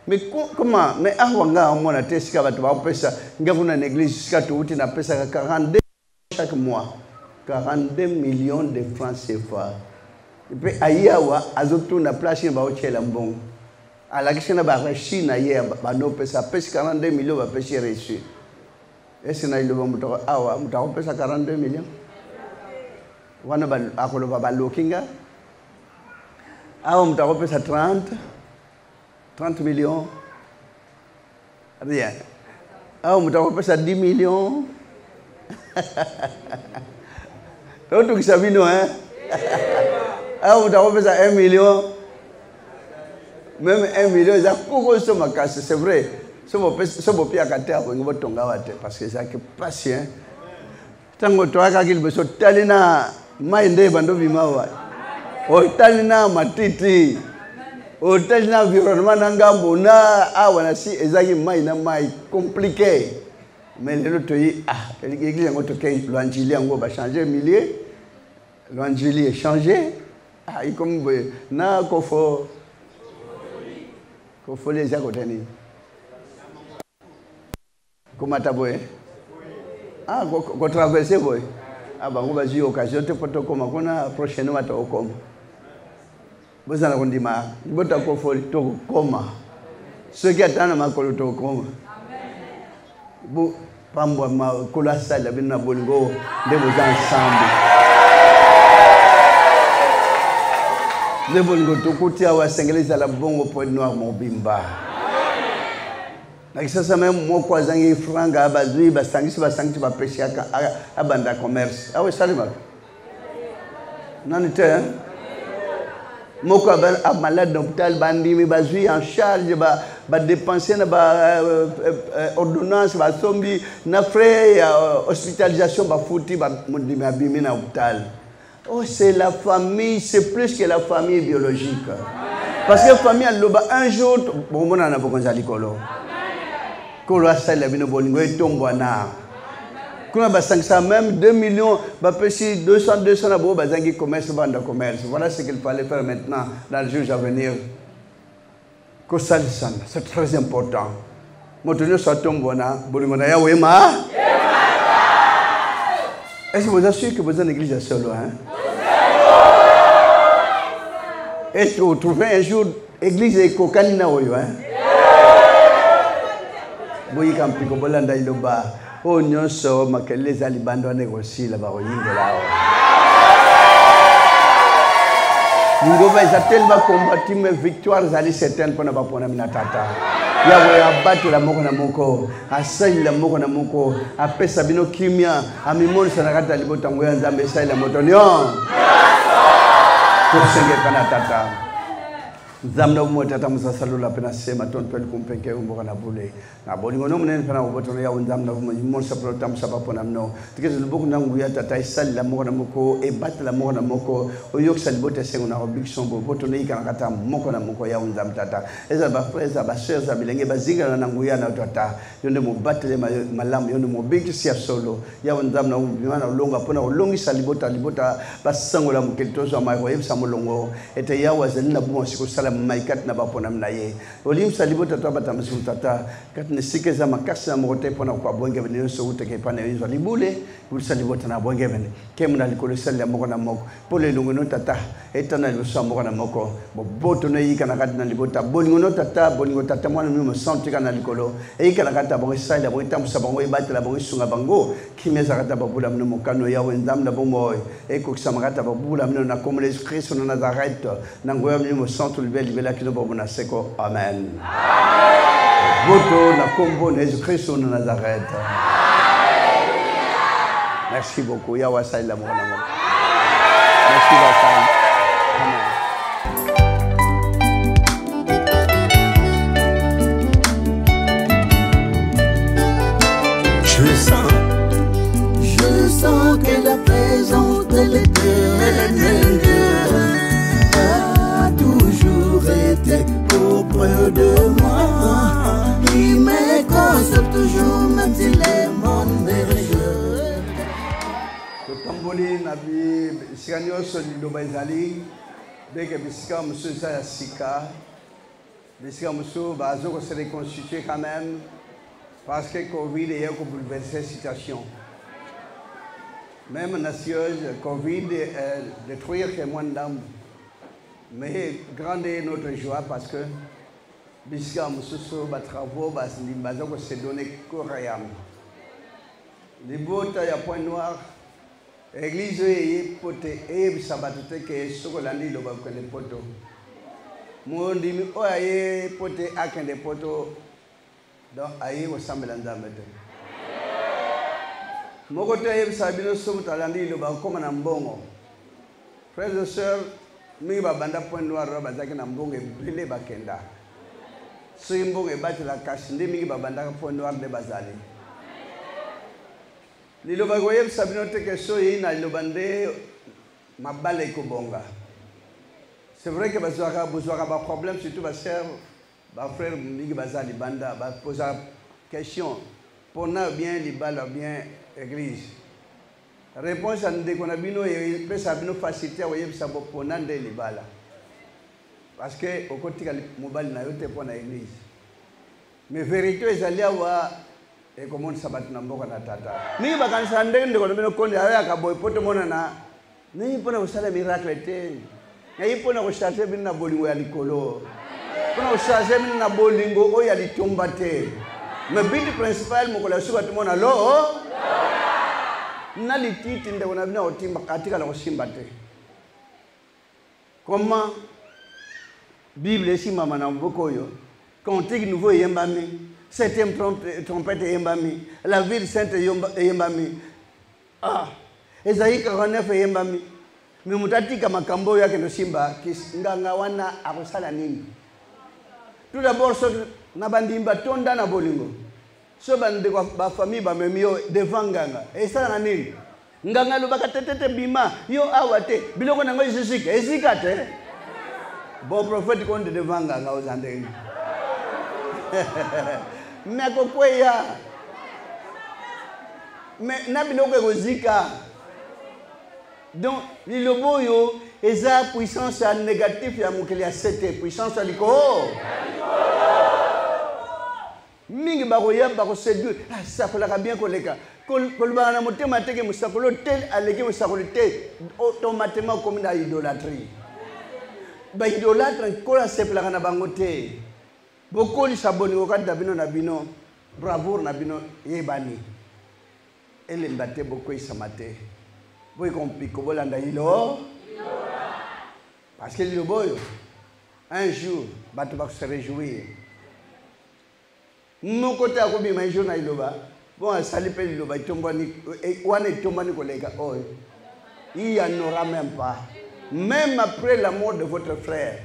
Mais comment? Mais avant, on a testé une église qui a 42 chaque mois. 42 millions de francs CFA. Et puis, Ayawa, Azoto na place in Baochela Mbong. À la question de la Chine, Bano pesa 42 millions de péché reçu. Et c'est là Awa, Mutao pesa 42 millions. Wana Akolo Balokinga. Awa Mutao pesa 30 millions. Rien. Awa Mutao pesa 10 millions. Tout qui savent, hein? Ah, vous avez fait 1 million. Même 1 million, il y a beaucoup de ma casse, c'est vrai. Ce n'est pas à terre pour vous tomber parce que c'est patient. Tant que tu as qu'il besoin de talina, maïndé, bando bimawa. O talina matiti. O talina environnement nangambo na awana si ezaki maïna maï compliqué. Mais l'autre dit, l'église a changé millier. L'Angélie est changé. Il comme na kofo les yakotani. Comment t'as boy? Ah, qu'on traverse boy. Ah, bah on va dire occasion de photo comme on a prochainement au com. Vous allez dire, vous allez dire, comment ceux qui attendent ma colo comment vous pas moi ma colossal la bina bolingo de vous ensemble de bolingo to kuti awa sengeleza la bongo point noir mobimba na kisa même mo kwa zangi franga abazui basangisi ba pêcher abanda commerce awe salima nanite moko a malade d'hôpital bandi mi bazui en charge ba dépenser na ba ordonnance ba sombi na frais hospitalisation ba fouti ba mondimi abimi na hôpital. Oh, c'est la famille, c'est plus que la famille biologique. Parce que la famille un jour bon mon ana boko zali kolo kolo asala bino bolingo etombwana kuna ba 500 même 2 millions ba pesi 200 na bo bazangi commerce banda commerce. Voilà ce qu'il fallait faire maintenant dans les jours à venir. C'est très important. Motonyo satombwana bolingo na yawe ma. Est-ce que vous assurez que vous êtes une église solo hein? Est-ce que vous trouvez un jour église et cocanina oyo hein? Boyi kampiko bolanda iloba. Oh nyonso makele zali bando négocier la baroyingo lao. Ngoba izatel ba combattre mais victoire zali certaine pour na ba pona minatata. Yawe abatu la moko na moko, asali la moko na moko, apesa bino kimia, amimoni sanakata libota ngoya nzambe sai la motonyo. Kusenge kana tata. Zamna mo tata musasalo la pena sema ton pel kumpeke umbo na bule. Na bolingo no mnen pena obotono ya nzamna mo monsa pro tam saba pona mno. Tikese lubuku na nguya tata isali la moko na moko e bat la moko na moko o yok sali bote sengo na big sombo botono ikana kata moko na moko ya nzam tata. Eza ba freza ba sœurs za bilenge bazinga na nguya na tata. Yonde mo batele malamu yonde mo big sia solo. Ya nzamna umbiwana ulonga pona ulongi sali bota libota basango la mkeltozo ma ko yebsa molongo ete ya wazalina bumo sikusala maikat na bapona mnaye olim salibota to batamsu tata kat ne sikeza makasa mote pona kwa bonge bene so uteke pana yizo libule ul salibota na bonge bene kemna likolo sala moko na moko pole lungono tata etana luso moko na moko boboto no yika na kat na libota bolingono tata mwana mi senti kana likolo e yika na kata bonge sala bonge tamsa bonge batela bonge sunga bango kimeza kata babula mno mokano ya wendam na bomoy e ko ksamagata babula mno na comme les Christ na Nazareth na ngoya mi senti libela kino bomona seko amen. Voto na kombo na Jésus-Christ de Nazareth. Merci beaucoup. Yawa sai la mona mo. Merci beaucoup. Amen. Je sens que la présence de l'Éternel a toujours été auprès de moi. Il me console toujours même si les mondes me rejettent. Tamboli nabi sikanyo soli do baizali beke bisika musu sa sika bisika musu bazo ko se reconstituer quand même parce que Covid est ko bouleverser la situation. Même nation Covid détruire que moins d'âmes. Mais grande est notre joie parce que bisika mususu ba travaux ba limbazo ko se donner coréam. Les bota ya point noir église est poté et sabatute que sokolandi lo ba ko le poto. Mondi mi o aye poté akende poto donc aye o sambela nzambe. Moko te sabino somo talandi lo ba ko na mbongo. Frères et sœurs mi babanda point noir bazaki na mbongo ebele bakenda so mbongo ebati la kashi ndi mi babanda point noir de bazali lilo bagoye sabino teke so ina lilo bande mabale ko bonga. C'est vrai que bazwaka ba problème surtout ba sœur ba frère mi bazali banda ba poser question pona bien libala bien église. Réponse à nous déconabino et peut sabino faciliter au yeb sabo ponande libala parce que au côté mobile na yote pour na église mais vérité ezalia wa e comment sabat na mboka na tata ni bakanisa ndenge ndiko no konde aya ka boy poto mona na ni pona usala miracle te ngai mpona kocharge bino na bolingo ya likolo mpona kocharge bino na bolingo oyo ya litomba te mais but principal mokolo ya suka tomona lo na lititi ndeko na bino otimba atikala kosimba te comment Bible esimama na mboka oyo cantique nouveau eyembami 7e trompette eyembami la ville sainte eyembami Esaïe 49 eyembami mais mutatika makambo oyo akende simba nganga wana akosala nini tout d'abord so na bandimba tonda na bolingo so bande ba famille ba memio devant nganga esala na nini nganga lobaka tetete bima yo awa te biloko nango ezika te bon prophète konde devant nganga ozandeni mais kokweya mais na biloko ekozika donc lilobo yo eza puissance négative ya mokili ya sete puissance ya likolo mingi bakoya bakoséduire sakolaka bien koleka kolobaka na motema teke mosakolo te aleki mosakoli te automatiquement okomi na idolâtrie baidolâtre nkolo asepelaka na bango te bokolisa bolingo kati na bino bravoure na bino yebani elemba te bokoyisama te boyikompliko bolanda hilo parce que liloba oyo un jour bato bakose réjouir moko te akobima un jour na liloba bon asali mpe liloba wana etombani koleka oyo il y en aura même pas même après la mort de votre frère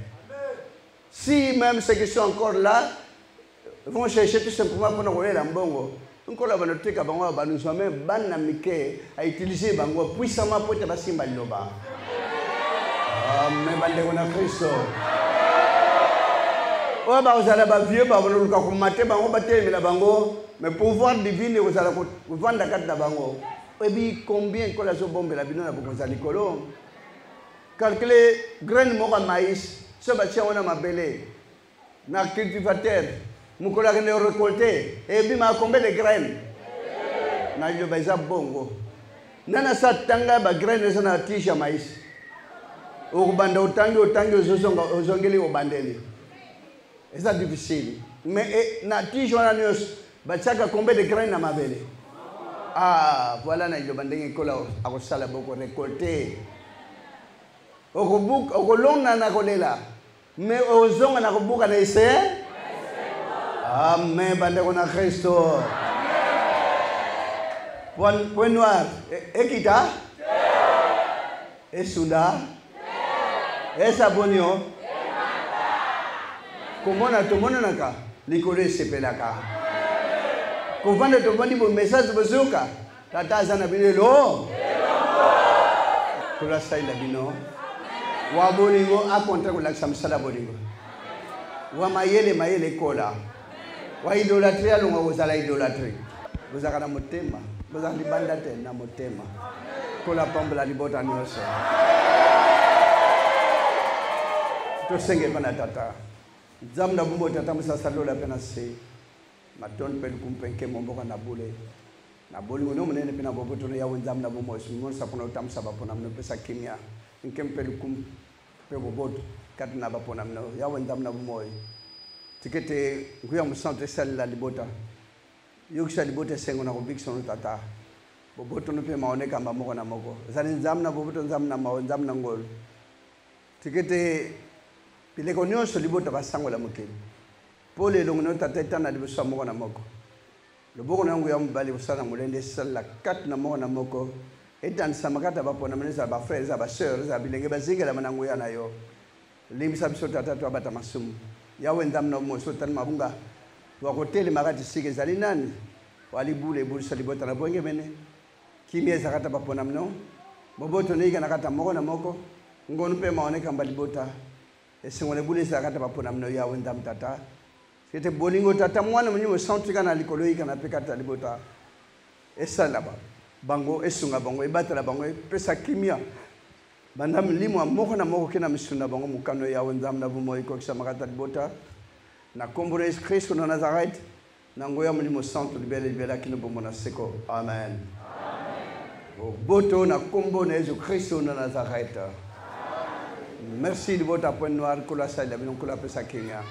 si même ceux qui sont encore là vont chercher tout simplement pour nous la mbongo nkolo banoteka bango banuzwa même bana mike a utiliser bango puissamment pour te basimba liloba amen bande na Kristo oya bakozala bavieux baboluka komate bango batelemela bango mais pouvoir divine kozala kovanda kati na bango oyebi combien nkolo azobombela bino na bokonzi ya likolo calculer graine moko ya maïs so batia wana mabele na cultivateur mokolo akende récolté ebima combien de graines na liloba eza bongo nana sa tanga bagraine eza na tige ya maïs okobanda otangi ozongeli obandeli eza difficile mais na tige wana nyonso batiaka combien de graines na mabele voilà na liloba ndenge nkolo akosala boko récolté okolonga na kolela mais ozonga na kobuka na ese amen bandeko na Kristo point noir ekita esunda esabonio komona tomonanaka likolo esepelaka kovanda tovandi bo message bozoka tata aza na bino elo tolasaila bino wa bolingo akontra kolakisa mosala bolingo wa mayele kola wa idolatrie alonga kozala idolatrie bozalaka na motema bozala libanda te na motema kola pambola libota nyonso tosengeka na tata nzambe na bumbo tata mosasa lola mpe na se matoni mpe likumpe nkemo mboka na bule na bolingo no monene mpe na bobotono yawe nzambe na bumo esimonisa mpona otambusa bapona mino opesa kimia nke mpe likumpe mpe boboto kati na bapona mino yawe nzambe na bumo oyo tikete nguya musanto esalela libota yokisa libota esengo na kobikisa no tata bobotono mpe maonekamba moko na moko ezali nzambe na boboto nzambe na mao nzambe na ngolo tikete bileko nyonso libota basangola mokili mpo lelo no tata etana liboso moko na moko loboko na yango ya mobali kosala molende esalela kati na moko na moko etanisama kati ya bapona mene ezala bafrère ezala baseur ezala bilenge bazingelama na nguya na yo limbisa biso tata to abata masumu yawe nzambe na moso tani mabunga wakotelema kati sika ezali nani walibula ebulisa libota na bwenge mene kimia eza kati ya bapona mino boboto neika na kati ya moko na moko ngonu mpe maonekamba libota esengola ebula ezala kati ya bapona mino yawe nzambe tata kete bolingo tata mwana monyimo esantika na likolo yika na mpe kati ya libota esala bango esunga bango ebatela bango epesa kimia banda milimo moko na moko kena misuna bango mukano yawe nzambe na bumo ekokisa makata libota na kombo na Yesu Kristo na Nazareth na ngoya mulimo santo libela kino bomo na seko amen boto na kombo na Yesu Kristo na Nazareth Merci de votre point noir, Kola Saïda, Kenya.